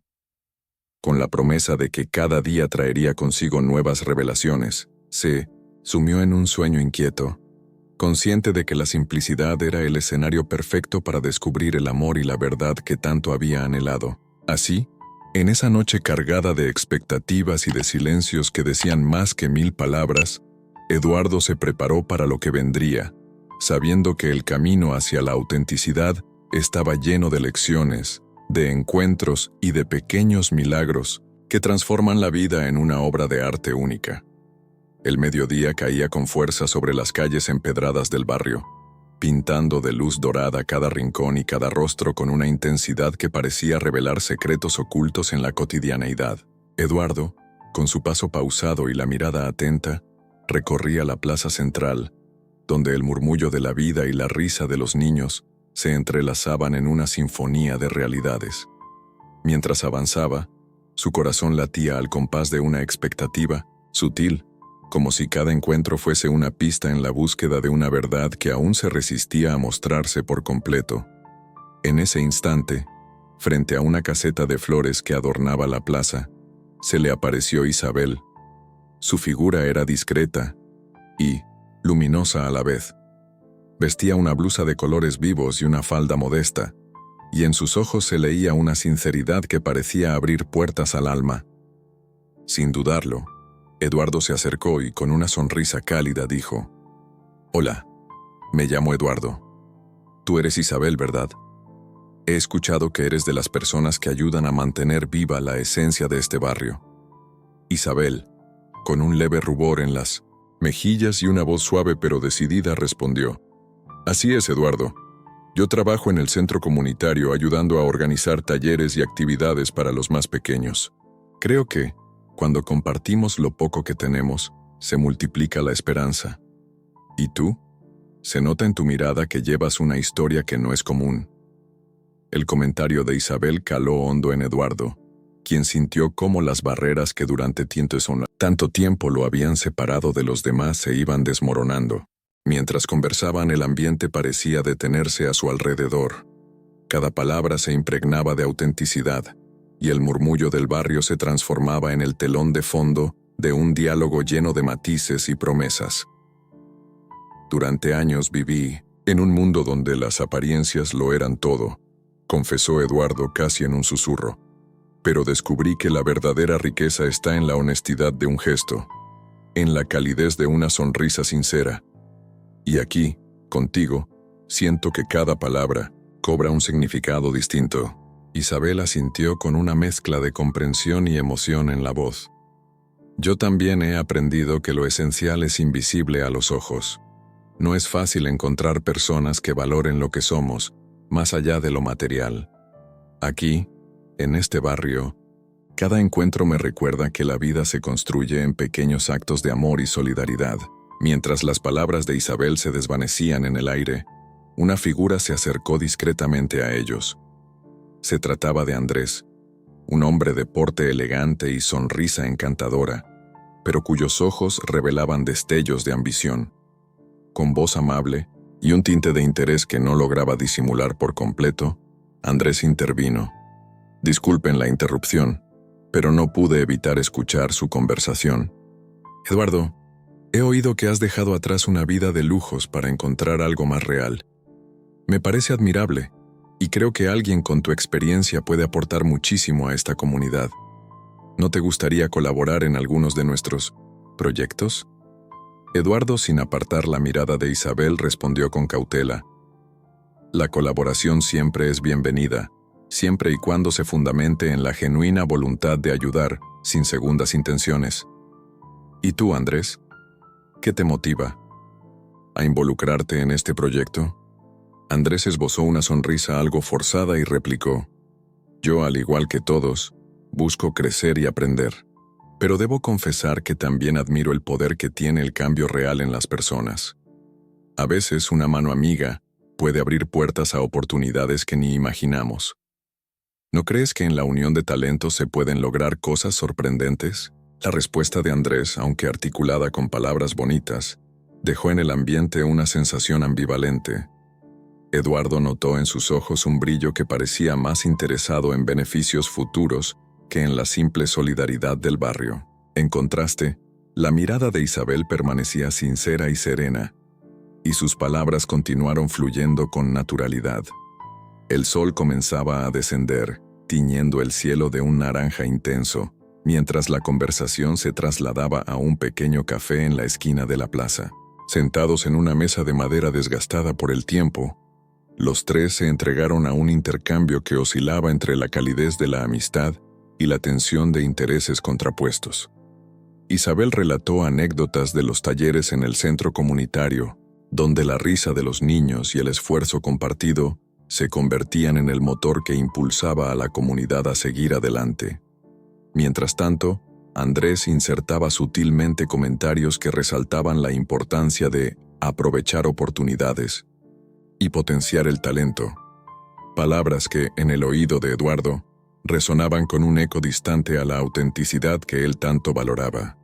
Con la promesa de que cada día traería consigo nuevas revelaciones, se sumió en un sueño inquieto, consciente de que la simplicidad era el escenario perfecto para descubrir el amor y la verdad que tanto había anhelado. Así, en esa noche cargada de expectativas y de silencios que decían más que 1000 palabras, Eduardo se preparó para lo que vendría, sabiendo que el camino hacia la autenticidad estaba lleno de lecciones, de encuentros y de pequeños milagros que transforman la vida en una obra de arte única. El mediodía caía con fuerza sobre las calles empedradas del barrio, pintando de luz dorada cada rincón y cada rostro con una intensidad que parecía revelar secretos ocultos en la cotidianeidad. Eduardo, con su paso pausado y la mirada atenta, recorría la plaza central, donde el murmullo de la vida y la risa de los niños se entrelazaban en una sinfonía de realidades. Mientras avanzaba, su corazón latía al compás de una expectativa sutil, como si cada encuentro fuese una pista en la búsqueda de una verdad que aún se resistía a mostrarse por completo. En ese instante, frente a una caseta de flores que adornaba la plaza, se le apareció Isabel. Su figura era discreta y luminosa a la vez. Vestía una blusa de colores vivos y una falda modesta, y en sus ojos se leía una sinceridad que parecía abrir puertas al alma. Sin dudarlo, Eduardo se acercó y con una sonrisa cálida dijo: «Hola, me llamo Eduardo. Tú eres Isabel, ¿verdad? He escuchado que eres de las personas que ayudan a mantener viva la esencia de este barrio». Isabel, con un leve rubor en las mejillas y una voz suave pero decidida, respondió: «Así es, Eduardo. Yo trabajo en el centro comunitario ayudando a organizar talleres y actividades para los más pequeños. Creo que, cuando compartimos lo poco que tenemos, se multiplica la esperanza. ¿Y tú? Se nota en tu mirada que llevas una historia que no es común. El comentario de Isabel caló hondo en Eduardo, quien sintió cómo las barreras que durante tanto tiempo lo habían separado de los demás se iban desmoronando. Mientras conversaban, el ambiente parecía detenerse a su alrededor. Cada palabra se impregnaba de autenticidad, y el murmullo del barrio se transformaba en el telón de fondo de un diálogo lleno de matices y promesas. Durante años viví en un mundo donde las apariencias lo eran todo, confesó Eduardo casi en un susurro. Pero descubrí que la verdadera riqueza está en la honestidad de un gesto, en la calidez de una sonrisa sincera. Y aquí, contigo, siento que cada palabra cobra un significado distinto. Isabel asintió con una mezcla de comprensión y emoción en la voz. Yo también he aprendido que lo esencial es invisible a los ojos. No es fácil encontrar personas que valoren lo que somos, más allá de lo material. Aquí, en este barrio, cada encuentro me recuerda que la vida se construye en pequeños actos de amor y solidaridad. Mientras las palabras de Isabel se desvanecían en el aire, una figura se acercó discretamente a ellos. Se trataba de Andrés, un hombre de porte elegante y sonrisa encantadora, pero cuyos ojos revelaban destellos de ambición. Con voz amable y un tinte de interés que no lograba disimular por completo, Andrés intervino. Disculpen la interrupción, pero no pude evitar escuchar su conversación. Eduardo, he oído que has dejado atrás una vida de lujos para encontrar algo más real. Me parece admirable, y creo que alguien con tu experiencia puede aportar muchísimo a esta comunidad. ¿No te gustaría colaborar en algunos de nuestros proyectos? Eduardo, sin apartar la mirada de Isabel, respondió con cautela. La colaboración siempre es bienvenida, siempre y cuando se fundamente en la genuina voluntad de ayudar, sin segundas intenciones. ¿Y tú, Andrés? ¿Qué te motiva a involucrarte en este proyecto? Andrés esbozó una sonrisa algo forzada y replicó: Yo, al igual que todos, busco crecer y aprender. Pero debo confesar que también admiro el poder que tiene el cambio real en las personas. A veces una mano amiga puede abrir puertas a oportunidades que ni imaginamos. ¿No crees que en la unión de talentos se pueden lograr cosas sorprendentes? La respuesta de Andrés, aunque articulada con palabras bonitas, dejó en el ambiente una sensación ambivalente. Eduardo notó en sus ojos un brillo que parecía más interesado en beneficios futuros que en la simple solidaridad del barrio. En contraste, la mirada de Isabel permanecía sincera y serena, y sus palabras continuaron fluyendo con naturalidad. El sol comenzaba a descender, tiñendo el cielo de un naranja intenso, mientras la conversación se trasladaba a un pequeño café en la esquina de la plaza. Sentados en una mesa de madera desgastada por el tiempo, los tres se entregaron a un intercambio que oscilaba entre la calidez de la amistad y la tensión de intereses contrapuestos. Isabel relató anécdotas de los talleres en el centro comunitario, donde la risa de los niños y el esfuerzo compartido se convertían en el motor que impulsaba a la comunidad a seguir adelante. Mientras tanto, Andrés insertaba sutilmente comentarios que resaltaban la importancia de aprovechar oportunidades y potenciar el talento, palabras que, en el oído de Eduardo, resonaban con un eco distante a la autenticidad que él tanto valoraba.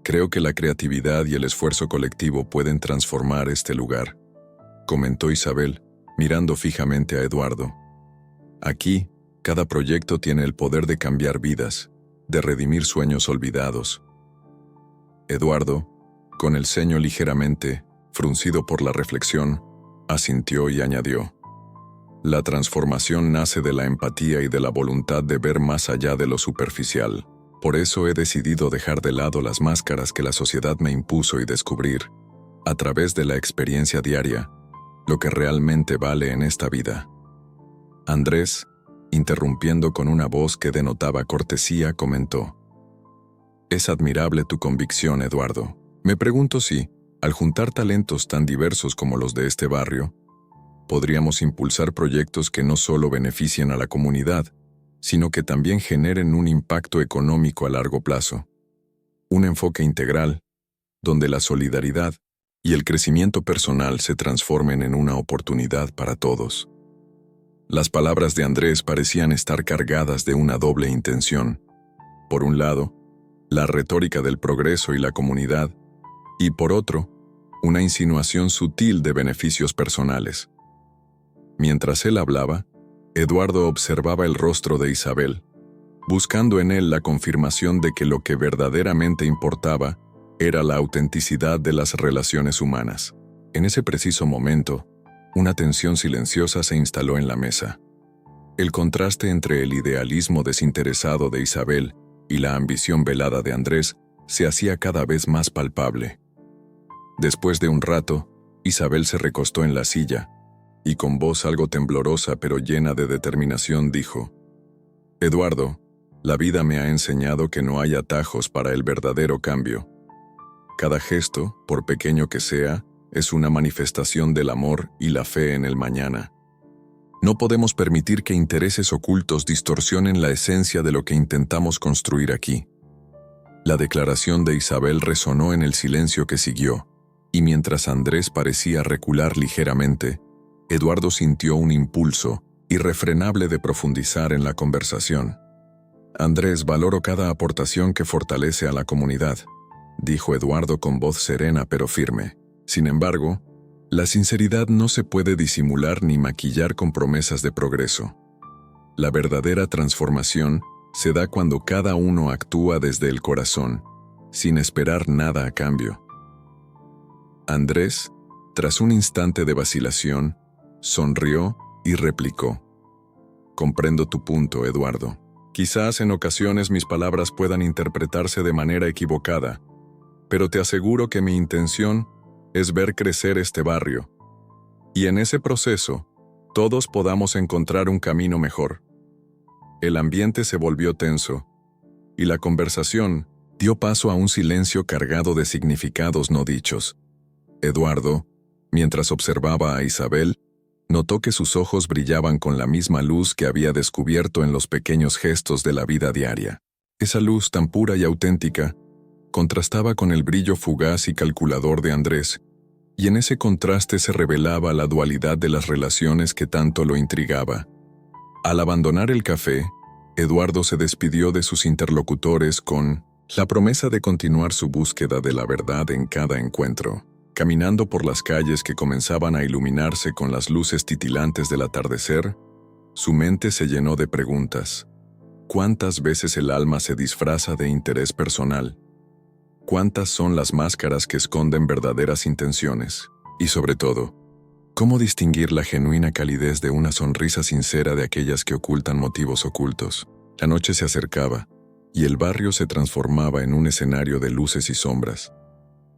Creo que la creatividad y el esfuerzo colectivo pueden transformar este lugar, comentó Isabel, mirando fijamente a Eduardo. Aquí, cada proyecto tiene el poder de cambiar vidas, de redimir sueños olvidados. Eduardo, con el ceño ligeramente fruncido por la reflexión, asintió y añadió: La transformación nace de la empatía y de la voluntad de ver más allá de lo superficial. Por eso he decidido dejar de lado las máscaras que la sociedad me impuso y descubrir, a través de la experiencia diaria, lo que realmente vale en esta vida. Andrés, interrumpiendo con una voz que denotaba cortesía, comentó: Es admirable tu convicción, Eduardo. Me pregunto si, al juntar talentos tan diversos como los de este barrio, podríamos impulsar proyectos que no solo beneficien a la comunidad, sino que también generen un impacto económico a largo plazo. Un enfoque integral, donde la solidaridad y el crecimiento personal se transformen en una oportunidad para todos. Las palabras de Andrés parecían estar cargadas de una doble intención. Por un lado, la retórica del progreso y la comunidad, y por otro, una insinuación sutil de beneficios personales. Mientras él hablaba, Eduardo observaba el rostro de Isabel, buscando en él la confirmación de que lo que verdaderamente importaba era la autenticidad de las relaciones humanas. En ese preciso momento, una tensión silenciosa se instaló en la mesa. El contraste entre el idealismo desinteresado de Isabel y la ambición velada de Andrés se hacía cada vez más palpable. Después de un rato, Isabel se recostó en la silla y con voz algo temblorosa pero llena de determinación dijo: «Eduardo, la vida me ha enseñado que no hay atajos para el verdadero cambio. Cada gesto, por pequeño que sea, es una manifestación del amor y la fe en el mañana. No podemos permitir que intereses ocultos distorsionen la esencia de lo que intentamos construir aquí». La declaración de Isabel resonó en el silencio que siguió, y mientras Andrés parecía recular ligeramente, Eduardo sintió un impulso irrefrenable de profundizar en la conversación. «Andrés, valoro cada aportación que fortalece a la comunidad», dijo Eduardo con voz serena pero firme. Sin embargo, la sinceridad no se puede disimular ni maquillar con promesas de progreso. La verdadera transformación se da cuando cada uno actúa desde el corazón, sin esperar nada a cambio. Andrés, tras un instante de vacilación, sonrió y replicó: «Comprendo tu punto, Eduardo. Quizás en ocasiones mis palabras puedan interpretarse de manera equivocada, pero te aseguro que mi intención es ver crecer este barrio, y en ese proceso, todos podamos encontrar un camino mejor». El ambiente se volvió tenso, y la conversación dio paso a un silencio cargado de significados no dichos. Eduardo, mientras observaba a Isabel, notó que sus ojos brillaban con la misma luz que había descubierto en los pequeños gestos de la vida diaria. Esa luz tan pura y auténtica contrastaba con el brillo fugaz y calculador de Andrés, y en ese contraste se revelaba la dualidad de las relaciones que tanto lo intrigaba. Al abandonar el café, Eduardo se despidió de sus interlocutores con la promesa de continuar su búsqueda de la verdad en cada encuentro. Caminando por las calles que comenzaban a iluminarse con las luces titilantes del atardecer, su mente se llenó de preguntas. ¿Cuántas veces el alma se disfraza de interés personal? ¿Cuántas son las máscaras que esconden verdaderas intenciones? Y sobre todo, ¿cómo distinguir la genuina calidez de una sonrisa sincera de aquellas que ocultan motivos ocultos? La noche se acercaba, y el barrio se transformaba en un escenario de luces y sombras.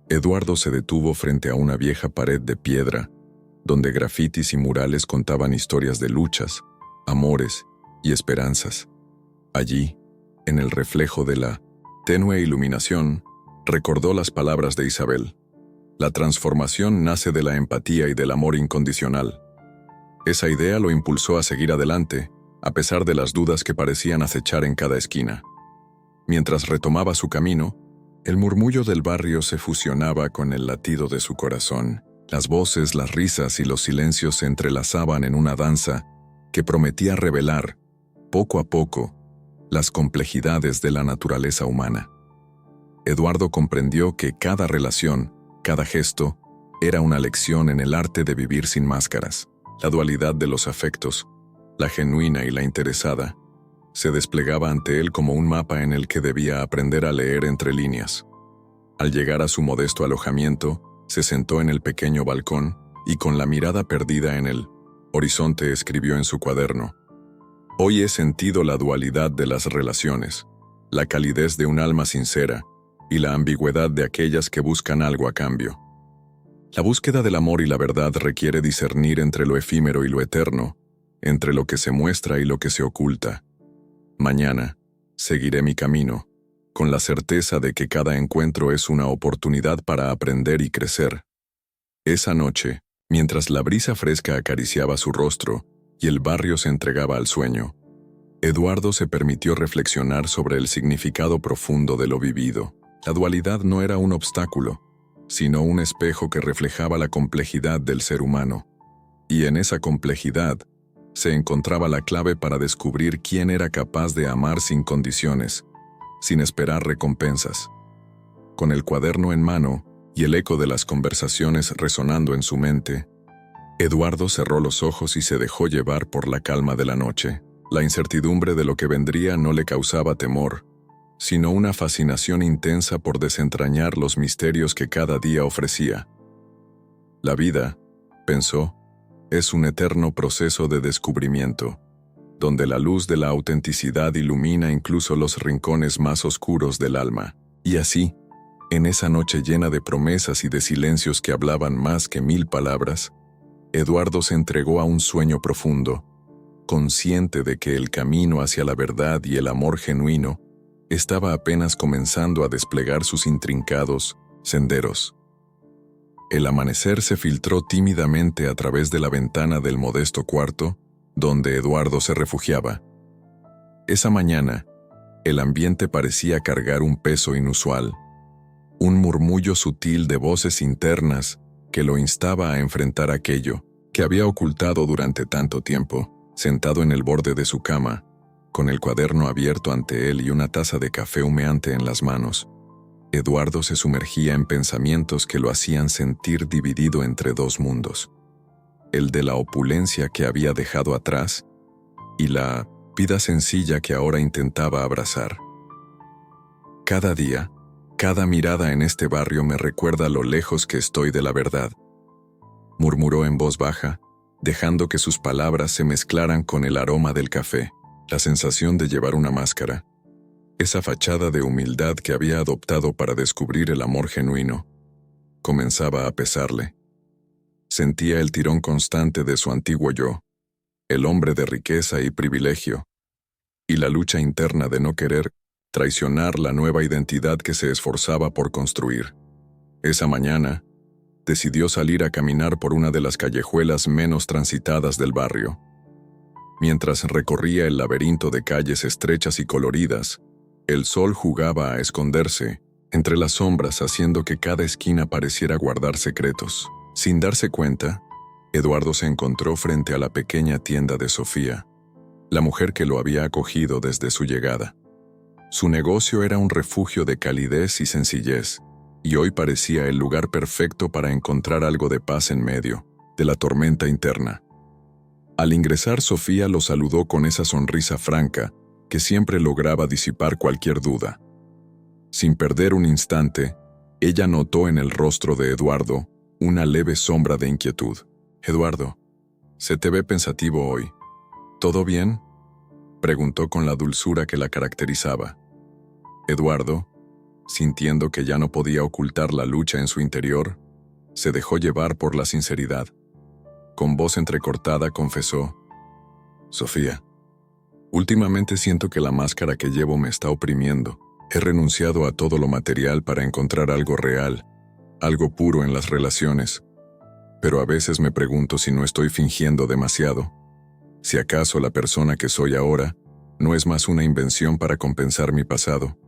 Eduardo se detuvo frente a una vieja pared de piedra, donde grafitis y murales contaban historias de luchas, amores y esperanzas. Allí, en el reflejo de la tenue iluminación, recordó las palabras de Isabel: «La transformación nace de la empatía y del amor incondicional». Esa idea lo impulsó a seguir adelante, a pesar de las dudas que parecían acechar en cada esquina. Mientras retomaba su camino, el murmullo del barrio se fusionaba con el latido de su corazón. Las voces, las risas y los silencios se entrelazaban en una danza que prometía revelar, poco a poco, las complejidades de la naturaleza humana. Eduardo comprendió que cada relación, cada gesto, era una lección en el arte de vivir sin máscaras. La dualidad de los afectos, la genuina y la interesada, se desplegaba ante él como un mapa en el que debía aprender a leer entre líneas. Al llegar a su modesto alojamiento, se sentó en el pequeño balcón y con la mirada perdida en el horizonte escribió en su cuaderno: «Hoy he sentido la dualidad de las relaciones, la calidez de un alma sincera y la ambigüedad de aquellas que buscan algo a cambio. La búsqueda del amor y la verdad requiere discernir entre lo efímero y lo eterno, entre lo que se muestra y lo que se oculta. Mañana, seguiré mi camino, con la certeza de que cada encuentro es una oportunidad para aprender y crecer». Esa noche, Mientras la brisa fresca acariciaba su rostro y el barrio se entregaba al sueño, Eduardo se permitió reflexionar sobre el significado profundo de lo vivido. La dualidad no era un obstáculo, sino un espejo que reflejaba la complejidad del ser humano. Y en esa complejidad se encontraba la clave para descubrir quién era capaz de amar sin condiciones, sin esperar recompensas. Con el cuaderno en mano y el eco de las conversaciones resonando en su mente, Eduardo cerró los ojos y se dejó llevar por la calma de la noche. La incertidumbre de lo que vendría no le causaba temor, sino una fascinación intensa por desentrañar los misterios que cada día ofrecía. La vida, pensó, es un eterno proceso de descubrimiento, donde la luz de la autenticidad ilumina incluso los rincones más oscuros del alma. Y así, en esa noche llena de promesas y de silencios que hablaban más que 1000 palabras, Eduardo se entregó a un sueño profundo, consciente de que el camino hacia la verdad y el amor genuino estaba apenas comenzando a desplegar sus intrincados senderos. El amanecer se filtró tímidamente a través de la ventana del modesto cuarto donde Eduardo se refugiaba. Esa mañana, el ambiente parecía cargar un peso inusual, un murmullo sutil de voces internas que lo instaba a enfrentar aquello que había ocultado durante tanto tiempo. Sentado en el borde de su cama, con el cuaderno abierto ante él y una taza de café humeante en las manos, Eduardo se sumergía en pensamientos que lo hacían sentir dividido entre dos mundos: el de la opulencia que había dejado atrás y la vida sencilla que ahora intentaba abrazar. Cada día, cada mirada en este barrio me recuerda lo lejos que estoy de la verdad, murmuró en voz baja, dejando que sus palabras se mezclaran con el aroma del café. La sensación de llevar una máscara, esa fachada de humildad que había adoptado para descubrir el amor genuino, comenzaba a pesarle. Sentía el tirón constante de su antiguo yo, el hombre de riqueza y privilegio, y la lucha interna de no querer traicionar la nueva identidad que se esforzaba por construir. Esa mañana, decidió salir a caminar por una de las callejuelas menos transitadas del barrio. Mientras recorría el laberinto de calles estrechas y coloridas, el sol jugaba a esconderse entre las sombras, haciendo que cada esquina pareciera guardar secretos. Sin darse cuenta, Eduardo se encontró frente a la pequeña tienda de Sofía, la mujer que lo había acogido desde su llegada. Su negocio era un refugio de calidez y sencillez, y hoy parecía el lugar perfecto para encontrar algo de paz en medio de la tormenta interna. Al ingresar, Sofía lo saludó con esa sonrisa franca que siempre lograba disipar cualquier duda. Sin perder un instante, ella notó en el rostro de Eduardo una leve sombra de inquietud. «Eduardo, se te ve pensativo hoy. ¿Todo bien?», preguntó con la dulzura que la caracterizaba. Eduardo, sintiendo que ya no podía ocultar la lucha en su interior, se dejó llevar por la sinceridad. Con voz entrecortada confesó: «Sofía, últimamente siento que la máscara que llevo me está oprimiendo. He renunciado a todo lo material para encontrar algo real, algo puro en las relaciones. Pero a veces me pregunto si no estoy fingiendo demasiado. Si acaso la persona que soy ahora no es más una invención para compensar mi pasado».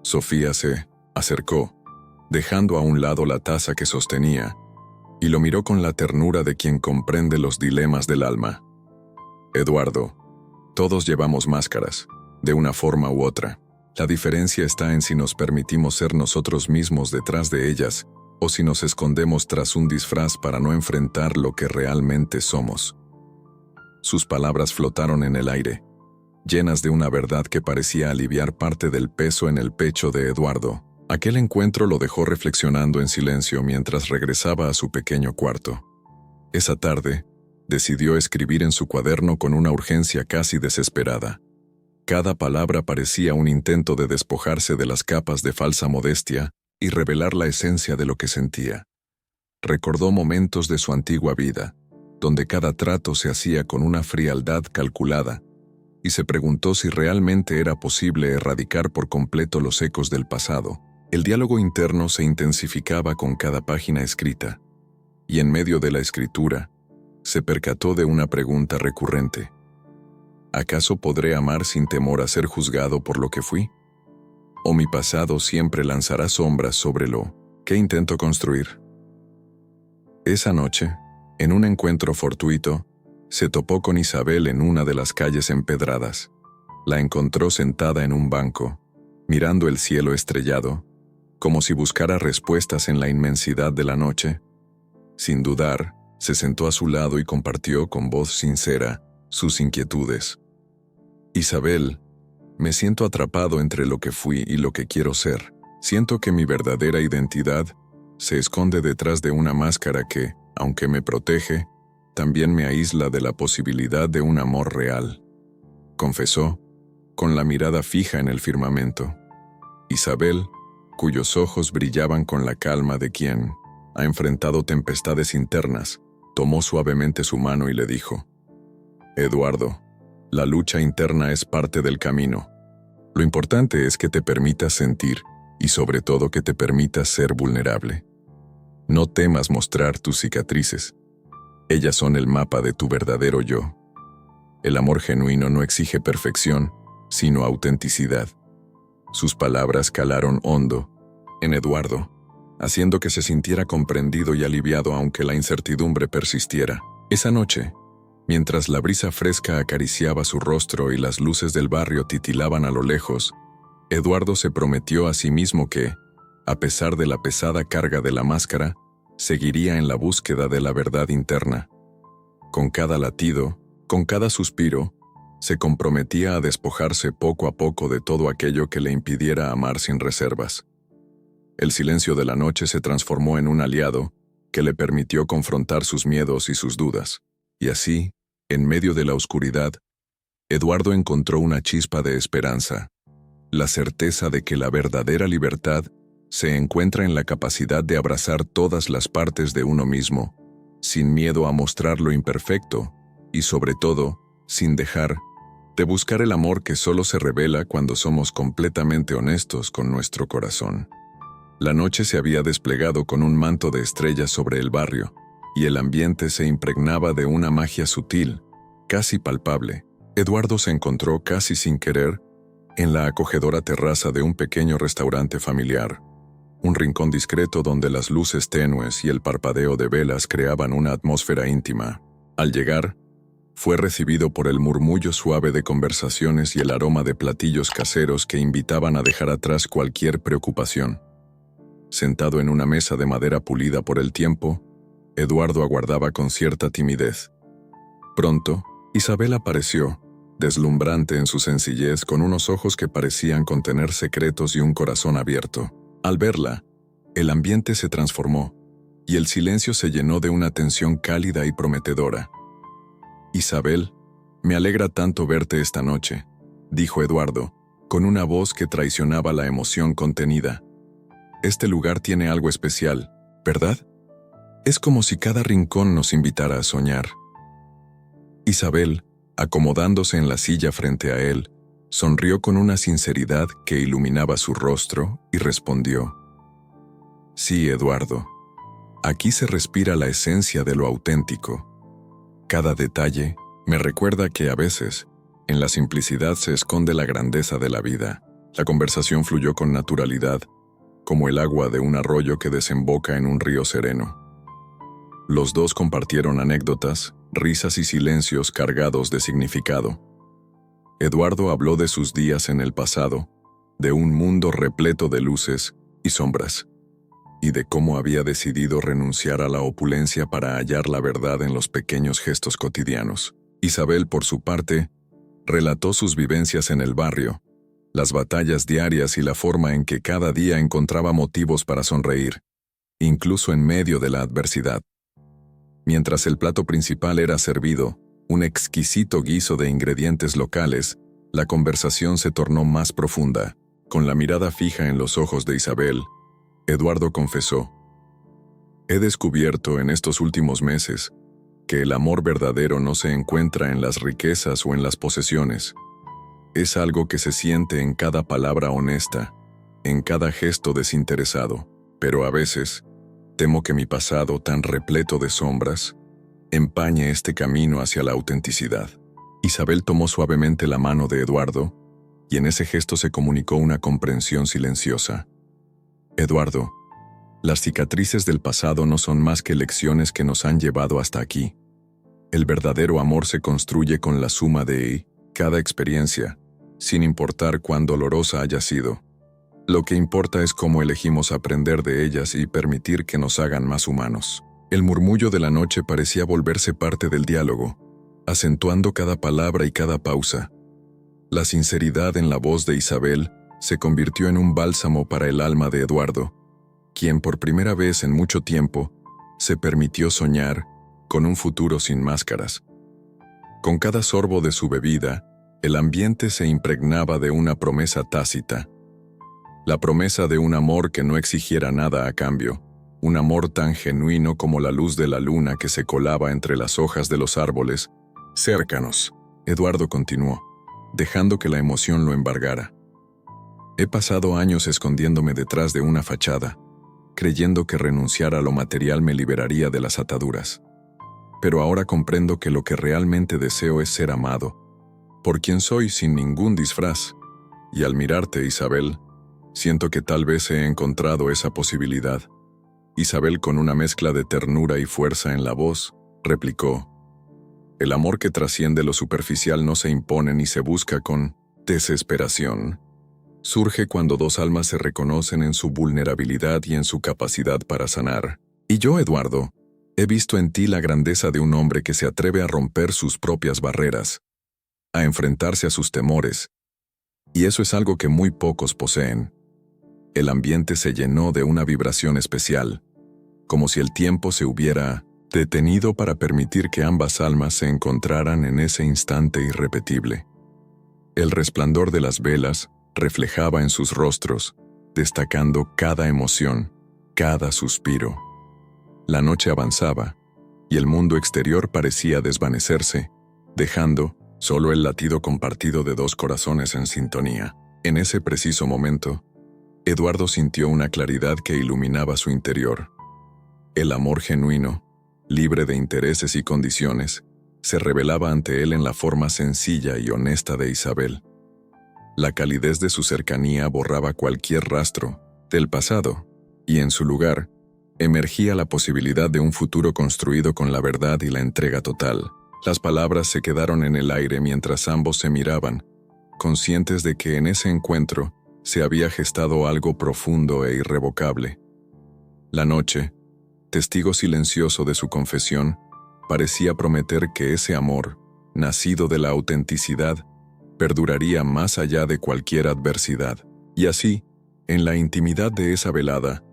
Sofía se acercó, dejando a un lado la taza que sostenía, y lo miró con la ternura de quien comprende los dilemas del alma. «Eduardo, todos llevamos máscaras, de una forma u otra. La diferencia está en si nos permitimos ser nosotros mismos detrás de ellas, o si nos escondemos tras un disfraz para no enfrentar lo que realmente somos». Sus palabras flotaron en el aire, llenas de una verdad que parecía aliviar parte del peso en el pecho de Eduardo. Aquel encuentro lo dejó reflexionando en silencio mientras regresaba a su pequeño cuarto. Esa tarde, decidió escribir en su cuaderno con una urgencia casi desesperada. Cada palabra parecía un intento de despojarse de las capas de falsa modestia y revelar la esencia de lo que sentía. Recordó momentos de su antigua vida, donde cada trato se hacía con una frialdad calculada, y se preguntó si realmente era posible erradicar por completo los ecos del pasado. El diálogo interno se intensificaba con cada página escrita. y en medio de la escritura, se percató de una pregunta recurrente. ¿Acaso podré amar sin temor a ser juzgado por lo que fui? ¿O mi pasado siempre lanzará sombras sobre lo que intento construir? Esa noche, en un encuentro fortuito, se topó con Isabel en una de las calles empedradas. La encontró sentada en un banco, mirando el cielo estrellado, como si buscara respuestas en la inmensidad de la noche. Sin dudar, se sentó a su lado y compartió con voz sincera sus inquietudes. Isabel, me siento atrapado entre lo que fui y lo que quiero ser. Siento que mi verdadera identidad se esconde detrás de una máscara que, aunque me protege, también me aísla de la posibilidad de un amor real, confesó, con la mirada fija en el firmamento. Isabel, cuyos ojos brillaban con la calma de quien ha enfrentado tempestades internas, tomó suavemente su mano y le dijo: Eduardo, la lucha interna es parte del camino. Lo importante es que te permitas sentir y sobre todo que te permitas ser vulnerable. No temas mostrar tus cicatrices. Ellas son el mapa de tu verdadero yo. El amor genuino no exige perfección, sino autenticidad. Sus palabras calaron hondo en Eduardo, haciendo que se sintiera comprendido y aliviado aunque la incertidumbre persistiera. Esa noche, mientras la brisa fresca acariciaba su rostro y las luces del barrio titilaban a lo lejos, Eduardo se prometió a sí mismo que, a pesar de la pesada carga de la máscara, seguiría en la búsqueda de la verdad interna. Con cada latido, con cada suspiro, se comprometía a despojarse poco a poco de todo aquello que le impidiera amar sin reservas. El silencio de la noche se transformó en un aliado que le permitió confrontar sus miedos y sus dudas. Y así, en medio de la oscuridad, Eduardo encontró una chispa de esperanza, la certeza de que la verdadera libertad se encuentra en la capacidad de abrazar todas las partes de uno mismo, sin miedo a mostrar lo imperfecto, y sobre todo, sin dejar de buscar el amor que solo se revela cuando somos completamente honestos con nuestro corazón. La noche se había desplegado con un manto de estrellas sobre el barrio, y el ambiente se impregnaba de una magia sutil, casi palpable. Eduardo se encontró casi sin querer en la acogedora terraza de un pequeño restaurante familiar, un rincón discreto donde las luces tenues y el parpadeo de velas creaban una atmósfera íntima. Al llegar, fue recibido por el murmullo suave de conversaciones y el aroma de platillos caseros que invitaban a dejar atrás cualquier preocupación. Sentado en una mesa de madera pulida por el tiempo, Eduardo aguardaba con cierta timidez. Pronto, Isabel apareció, deslumbrante en su sencillez, con unos ojos que parecían contener secretos y un corazón abierto. Al verla, el ambiente se transformó, y el silencio se llenó de una tensión cálida y prometedora. «Isabel, me alegra tanto verte esta noche», dijo Eduardo, con una voz que traicionaba la emoción contenida. «Este lugar tiene algo especial, ¿verdad? Es como si cada rincón nos invitara a soñar». Isabel, acomodándose en la silla frente a él, sonrió con una sinceridad que iluminaba su rostro y respondió: «Sí, Eduardo, aquí se respira la esencia de lo auténtico. Cada detalle me recuerda que a veces, en la simplicidad se esconde la grandeza de la vida». La conversación fluyó con naturalidad, como el agua de un arroyo que desemboca en un río sereno. Los dos compartieron anécdotas, risas y silencios cargados de significado. Eduardo habló de sus días en el pasado, de un mundo repleto de luces y sombras, y de cómo había decidido renunciar a la opulencia para hallar la verdad en los pequeños gestos cotidianos. Isabel, por su parte, relató sus vivencias en el barrio, las batallas diarias y la forma en que cada día encontraba motivos para sonreír, incluso en medio de la adversidad. Mientras el plato principal era servido, un exquisito guiso de ingredientes locales, la conversación se tornó más profunda. Con la mirada fija en los ojos de Isabel, Eduardo confesó: «He descubierto en estos últimos meses que el amor verdadero no se encuentra en las riquezas o en las posesiones. Es algo que se siente en cada palabra honesta, en cada gesto desinteresado, pero a veces, Temo que mi pasado, tan repleto de sombras, empañe este camino hacia la autenticidad. Isabel tomó suavemente la mano de Eduardo, y en ese gesto se comunicó una comprensión silenciosa. Eduardo, las cicatrices del pasado no son más que lecciones que nos han llevado hasta aquí. El verdadero amor se construye con la suma de cada experiencia, sin importar cuán dolorosa haya sido. Lo que importa es cómo elegimos aprender de ellas y permitir que nos hagan más humanos. El murmullo de la noche parecía volverse parte del diálogo, acentuando cada palabra y cada pausa. La sinceridad en la voz de Isabel se convirtió en un bálsamo para el alma de Eduardo, quien por primera vez en mucho tiempo se permitió soñar con un futuro sin máscaras. Con cada sorbo de su bebida, el ambiente se impregnaba de una promesa tácita. La promesa de un amor que no exigiera nada a cambio, un amor tan genuino como la luz de la luna que se colaba entre las hojas de los árboles cercanos. Eduardo continuó, dejando que la emoción lo embargara. He pasado años escondiéndome detrás de una fachada, creyendo que renunciar a lo material me liberaría de las ataduras. Pero ahora comprendo que lo que realmente deseo es ser amado, por quien soy sin ningún disfraz. Y al mirarte, Isabel, siento que tal vez he encontrado esa posibilidad. Isabel, con una mezcla de ternura y fuerza en la voz, replicó: el amor que trasciende lo superficial no se impone ni se busca con desesperación. Surge cuando dos almas se reconocen en su vulnerabilidad y en su capacidad para sanar. Y yo, Eduardo, he visto en ti la grandeza de un hombre que se atreve a romper sus propias barreras, a enfrentarse a sus temores. Y eso es algo que muy pocos poseen. El ambiente se llenó de una vibración especial, como si el tiempo se hubiera detenido para permitir que ambas almas se encontraran en ese instante irrepetible. El resplandor de las velas reflejaba en sus rostros, destacando cada emoción, cada suspiro. La noche avanzaba, y el mundo exterior parecía desvanecerse, dejando solo el latido compartido de dos corazones en sintonía. En ese preciso momento, Eduardo sintió una claridad que iluminaba su interior. El amor genuino, libre de intereses y condiciones, se revelaba ante él en la forma sencilla y honesta de Isabel. La calidez de su cercanía borraba cualquier rastro del pasado, y en su lugar, emergía la posibilidad de un futuro construido con la verdad y la entrega total. Las palabras se quedaron en el aire mientras ambos se miraban, conscientes de que en ese encuentro se había gestado algo profundo e irrevocable. La noche, testigo silencioso de su confesión, parecía prometer que ese amor, nacido de la autenticidad, perduraría más allá de cualquier adversidad. Y así, en la intimidad de esa velada,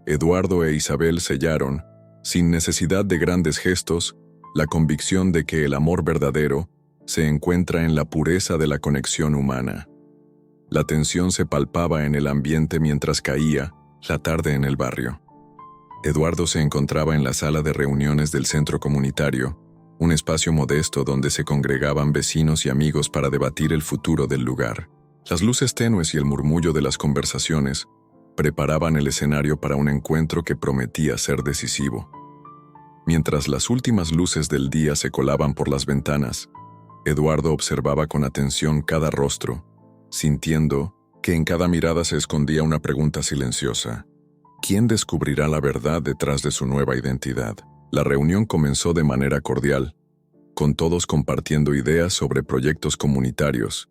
Eduardo e Isabel sellaron, sin necesidad de grandes gestos, la convicción de que el amor verdadero se encuentra en la pureza de la conexión humana. La tensión se palpaba en el ambiente mientras caía la tarde en el barrio. Eduardo se encontraba en la sala de reuniones del centro comunitario, un espacio modesto donde se congregaban vecinos y amigos para debatir el futuro del lugar. Las luces tenues y el murmullo de las conversaciones preparaban el escenario para un encuentro que prometía ser decisivo. Mientras las últimas luces del día se colaban por las ventanas, Eduardo observaba con atención cada rostro, sintiendo que en cada mirada se escondía una pregunta silenciosa. ¿Quién descubrirá la verdad detrás de su nueva identidad? La reunión comenzó de manera cordial, con todos compartiendo ideas sobre proyectos comunitarios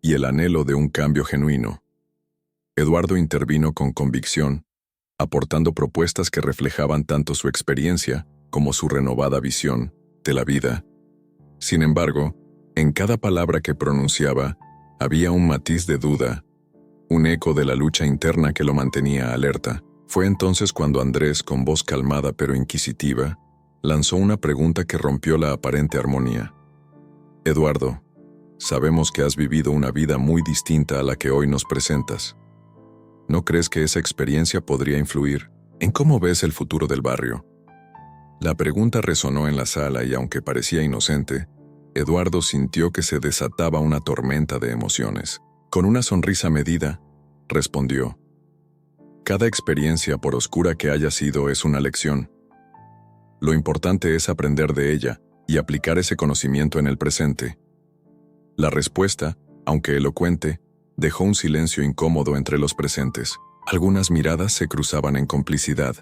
y el anhelo de un cambio genuino. Eduardo intervino con convicción, aportando propuestas que reflejaban tanto su experiencia como su renovada visión de la vida. Sin embargo, en cada palabra que pronunciaba había un matiz de duda, un eco de la lucha interna que lo mantenía alerta. Fue entonces cuando Andrés, con voz calmada pero inquisitiva, lanzó una pregunta que rompió la aparente armonía. Eduardo, sabemos que has vivido una vida muy distinta a la que hoy nos presentas. ¿No crees que esa experiencia podría influir en cómo ves el futuro del barrio? La pregunta resonó en la sala y aunque parecía inocente, Eduardo sintió que se desataba una tormenta de emociones. Con una sonrisa medida, respondió: Cada experiencia, por oscura que haya sido, es una lección. Lo importante es aprender de ella y aplicar ese conocimiento en el presente. La respuesta, aunque elocuente, dejó un silencio incómodo entre los presentes. Algunas miradas se cruzaban en complicidad,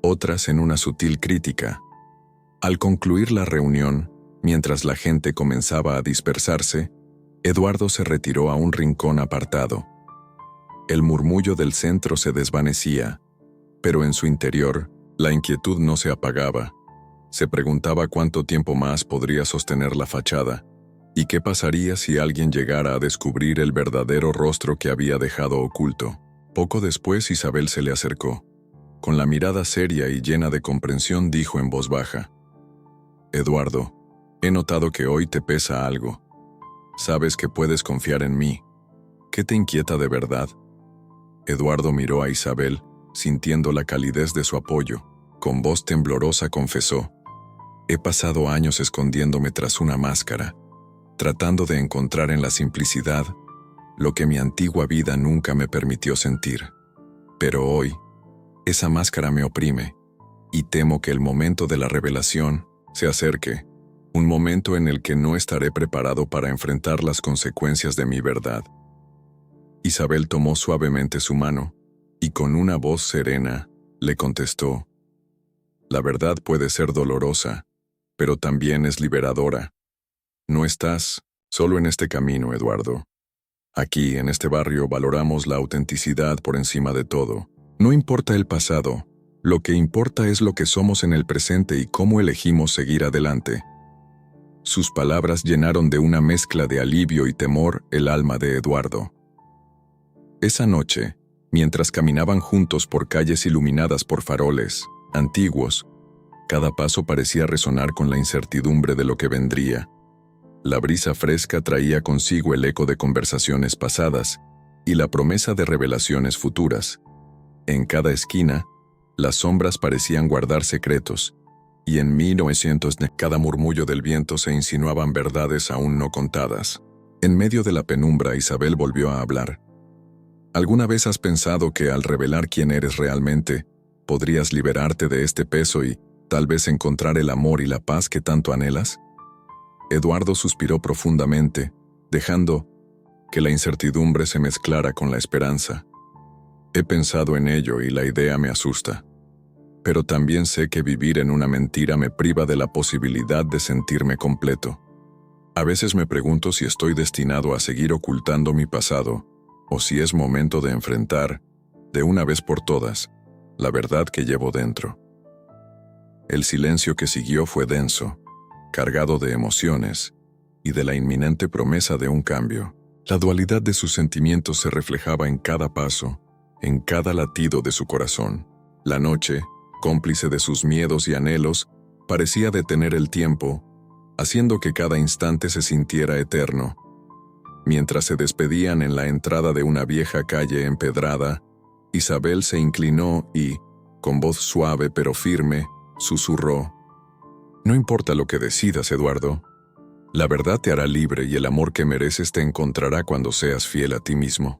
otras en una sutil crítica. Al concluir la reunión, mientras la gente comenzaba a dispersarse, Eduardo se retiró a un rincón apartado. El murmullo del centro se desvanecía, pero en su interior, la inquietud no se apagaba. Se preguntaba cuánto tiempo más podría sostener la fachada, y qué pasaría si alguien llegara a descubrir el verdadero rostro que había dejado oculto. Poco después Isabel se le acercó. Con la mirada seria y llena de comprensión dijo en voz baja: «Eduardo, he notado que hoy te pesa algo. Sabes que puedes confiar en mí. ¿Qué te inquieta de verdad?». Eduardo miró a Isabel, sintiendo la calidez de su apoyo. Con voz temblorosa confesó: «He pasado años escondiéndome tras una máscara, tratando de encontrar en la simplicidad lo que mi antigua vida nunca me permitió sentir. Pero hoy, esa máscara me oprime, y temo que el momento de la revelación se acerque, un momento en el que no estaré preparado para enfrentar las consecuencias de mi verdad». Isabel tomó suavemente su mano, y con una voz serena, le contestó: «La verdad puede ser dolorosa, pero también es liberadora. No estás solo en este camino, Eduardo. Aquí, en este barrio, valoramos la autenticidad por encima de todo. No importa el pasado, lo que importa es lo que somos en el presente y cómo elegimos seguir adelante». Sus palabras llenaron de una mezcla de alivio y temor el alma de Eduardo. Esa noche, mientras caminaban juntos por calles iluminadas por faroles antiguos, cada paso parecía resonar con la incertidumbre de lo que vendría. La brisa fresca traía consigo el eco de conversaciones pasadas y la promesa de revelaciones futuras. En cada esquina, las sombras parecían guardar secretos, y en 1900 cada murmullo del viento se insinuaban verdades aún no contadas. En medio de la penumbra, Isabel volvió a hablar. ¿Alguna vez has pensado que al revelar quién eres realmente, podrías liberarte de este peso y tal vez encontrar el amor y la paz que tanto anhelas? Eduardo suspiró profundamente, dejando que la incertidumbre se mezclara con la esperanza. He pensado en ello y la idea me asusta. Pero también sé que vivir en una mentira me priva de la posibilidad de sentirme completo. A veces me pregunto si estoy destinado a seguir ocultando mi pasado, o si es momento de enfrentar, de una vez por todas, la verdad que llevo dentro. El silencio que siguió fue denso, cargado de emociones y de la inminente promesa de un cambio. La dualidad de sus sentimientos se reflejaba en cada paso, en cada latido de su corazón. La noche, cómplice de sus miedos y anhelos, parecía detener el tiempo, haciendo que cada instante se sintiera eterno. Mientras se despedían en la entrada de una vieja calle empedrada, Isabel se inclinó y, con voz suave pero firme, susurró: «No importa lo que decidas, Eduardo. La verdad te hará libre y el amor que mereces te encontrará cuando seas fiel a ti mismo».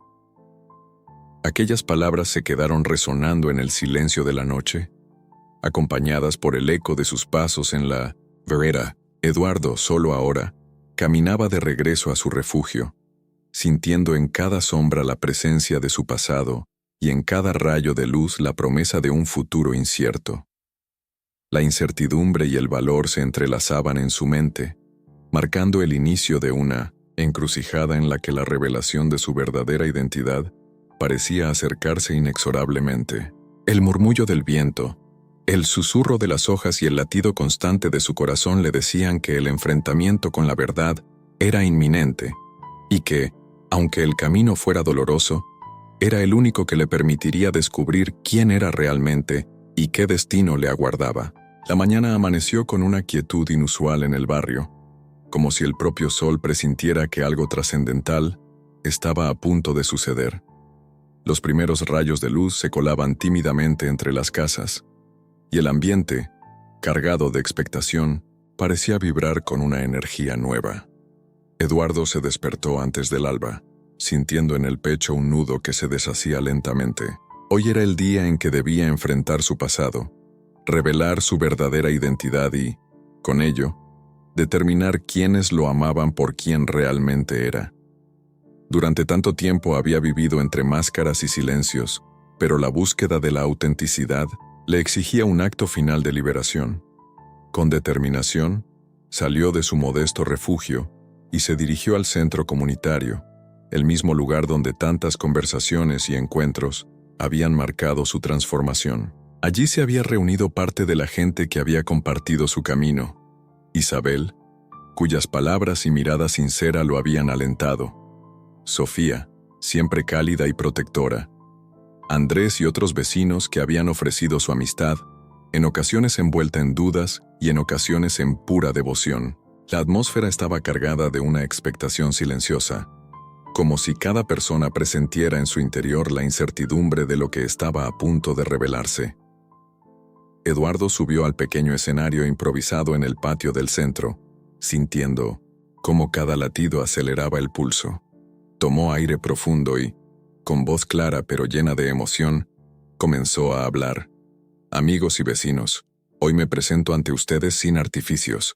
Aquellas palabras se quedaron resonando en el silencio de la noche, acompañadas por el eco de sus pasos en la vereda. Eduardo, solo ahora, caminaba de regreso a su refugio, sintiendo en cada sombra la presencia de su pasado y en cada rayo de luz la promesa de un futuro incierto. La incertidumbre y el valor se entrelazaban en su mente, marcando el inicio de una encrucijada en la que la revelación de su verdadera identidad parecía acercarse inexorablemente. El murmullo del viento, el susurro de las hojas y el latido constante de su corazón le decían que el enfrentamiento con la verdad era inminente, y que, aunque el camino fuera doloroso, era el único que le permitiría descubrir quién era realmente y qué destino le aguardaba. La mañana amaneció con una quietud inusual en el barrio, como si el propio sol presintiera que algo trascendental estaba a punto de suceder. Los primeros rayos de luz se colaban tímidamente entre las casas, y el ambiente, cargado de expectación, parecía vibrar con una energía nueva. Eduardo se despertó antes del alba, sintiendo en el pecho un nudo que se deshacía lentamente. Hoy era el día en que debía enfrentar su pasado, revelar su verdadera identidad y, con ello, determinar quiénes lo amaban por quién realmente era. Durante tanto tiempo había vivido entre máscaras y silencios, pero la búsqueda de la autenticidad le exigía un acto final de liberación. Con determinación, salió de su modesto refugio y se dirigió al centro comunitario, el mismo lugar donde tantas conversaciones y encuentros habían marcado su transformación. Allí se había reunido parte de la gente que había compartido su camino. Isabel, cuyas palabras y mirada sincera lo habían alentado. Sofía, siempre cálida y protectora. Andrés y otros vecinos que habían ofrecido su amistad, en ocasiones envuelta en dudas y en ocasiones en pura devoción. La atmósfera estaba cargada de una expectación silenciosa, como si cada persona presentiera en su interior la incertidumbre de lo que estaba a punto de revelarse. Eduardo subió al pequeño escenario improvisado en el patio del centro, sintiendo cómo cada latido aceleraba el pulso. Tomó aire profundo y, con voz clara pero llena de emoción, comenzó a hablar. Amigos y vecinos, hoy me presento ante ustedes sin artificios.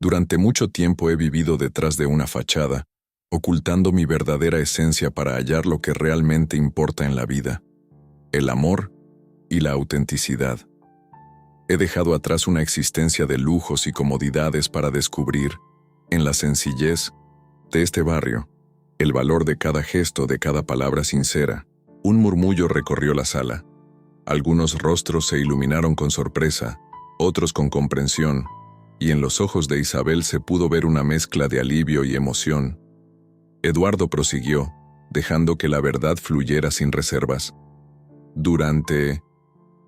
Durante mucho tiempo he vivido detrás de una fachada, ocultando mi verdadera esencia para hallar lo que realmente importa en la vida: el amor y la autenticidad. He dejado atrás una existencia de lujos y comodidades para descubrir, en la sencillez de este barrio, el valor de cada gesto, de cada palabra sincera. Un murmullo recorrió la sala. Algunos rostros se iluminaron con sorpresa, otros con comprensión, y en los ojos de Isabel se pudo ver una mezcla de alivio y emoción. Eduardo prosiguió, dejando que la verdad fluyera sin reservas. Durante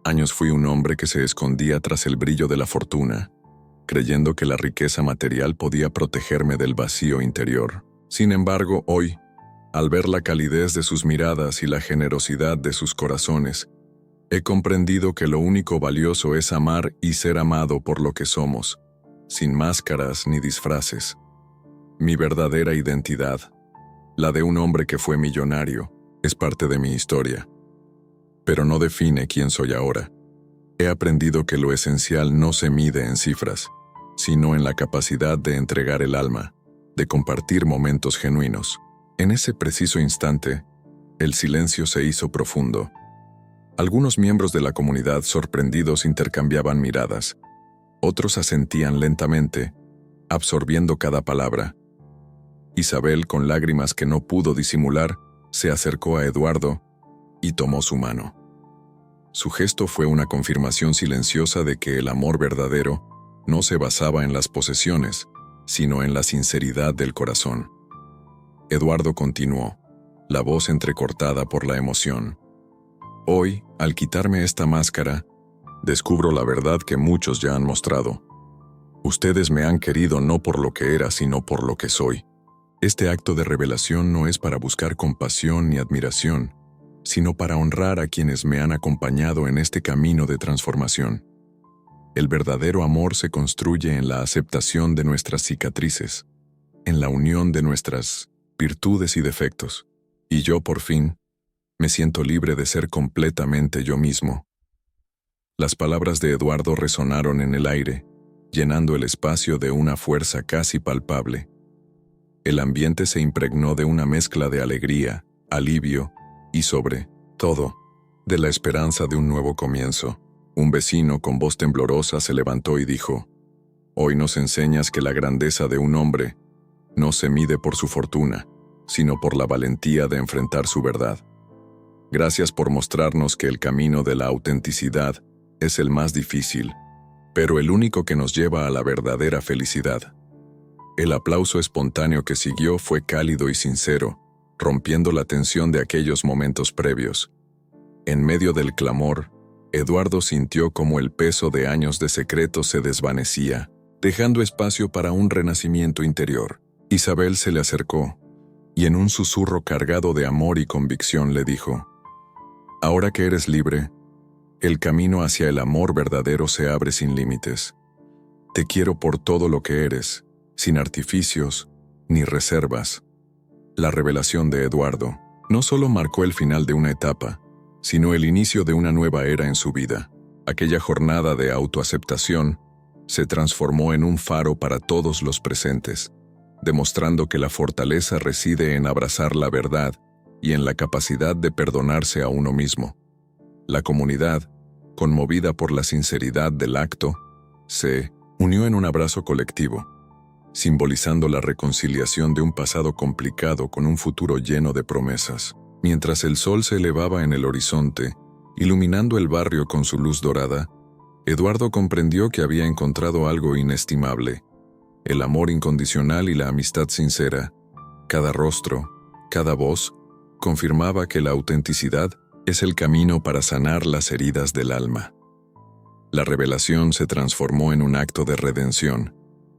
años fui un hombre que se escondía tras el brillo de la fortuna, creyendo que la riqueza material podía protegerme del vacío interior. Sin embargo, hoy, al ver la calidez de sus miradas y la generosidad de sus corazones, he comprendido que lo único valioso es amar y ser amado por lo que somos, sin máscaras ni disfraces. Mi verdadera identidad, la de un hombre que fue millonario, es parte de mi historia, pero no define quién soy ahora. He aprendido que lo esencial no se mide en cifras, sino en la capacidad de entregar el alma, de compartir momentos genuinos. En ese preciso instante, el silencio se hizo profundo. Algunos miembros de la comunidad sorprendidos intercambiaban miradas. Otros asentían lentamente, absorbiendo cada palabra. Isabel, con lágrimas que no pudo disimular, se acercó a Eduardo y tomó su mano. Su gesto fue una confirmación silenciosa de que el amor verdadero no se basaba en las posesiones, sino en la sinceridad del corazón. Eduardo continuó, la voz entrecortada por la emoción. Hoy, al quitarme esta máscara, descubro la verdad que muchos ya han mostrado. Ustedes me han querido no por lo que era, sino por lo que soy. Este acto de revelación no es para buscar compasión ni admiración, sino para honrar a quienes me han acompañado en este camino de transformación. El verdadero amor se construye en la aceptación de nuestras cicatrices, en la unión de nuestras virtudes y defectos. Y yo, por fin, me siento libre de ser completamente yo mismo. Las palabras de Eduardo resonaron en el aire, llenando el espacio de una fuerza casi palpable. El ambiente se impregnó de una mezcla de alegría, alivio y, sobre todo, de la esperanza de un nuevo comienzo. Un vecino con voz temblorosa se levantó y dijo: «Hoy nos enseñas que la grandeza de un hombre no se mide por su fortuna, sino por la valentía de enfrentar su verdad. Gracias por mostrarnos que el camino de la autenticidad es el más difícil, pero el único que nos lleva a la verdadera felicidad». El aplauso espontáneo que siguió fue cálido y sincero, rompiendo la tensión de aquellos momentos previos. En medio del clamor, Eduardo sintió como el peso de años de secretos se desvanecía, dejando espacio para un renacimiento interior. Isabel se le acercó, y en un susurro cargado de amor y convicción le dijo: «Ahora que eres libre, el camino hacia el amor verdadero se abre sin límites. Te quiero por todo lo que eres, sin artificios ni reservas». La revelación de Eduardo no solo marcó el final de una etapa, sino el inicio de una nueva era en su vida. Aquella jornada de autoaceptación se transformó en un faro para todos los presentes, demostrando que la fortaleza reside en abrazar la verdad y en la capacidad de perdonarse a uno mismo. La comunidad, conmovida por la sinceridad del acto, se unió en un abrazo colectivo, simbolizando la reconciliación de un pasado complicado con un futuro lleno de promesas. Mientras el sol se elevaba en el horizonte, iluminando el barrio con su luz dorada, Eduardo comprendió que había encontrado algo inestimable: el amor incondicional y la amistad sincera. Cada rostro, cada voz, confirmaba que la autenticidad es el camino para sanar las heridas del alma. La revelación se transformó en un acto de redención,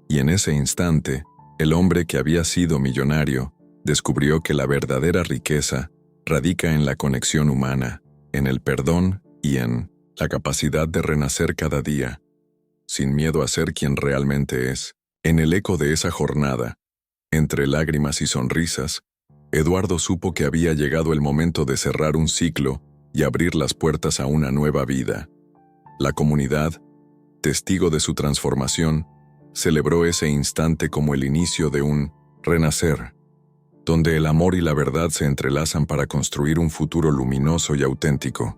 y en ese instante, el hombre que había sido millonario descubrió que la verdadera riqueza radica en la conexión humana, en el perdón y en la capacidad de renacer cada día, sin miedo a ser quien realmente es. En el eco de esa jornada, entre lágrimas y sonrisas, Eduardo supo que había llegado el momento de cerrar un ciclo y abrir las puertas a una nueva vida. La comunidad, testigo de su transformación, celebró ese instante como el inicio de un renacer, donde el amor y la verdad se entrelazan para construir un futuro luminoso y auténtico.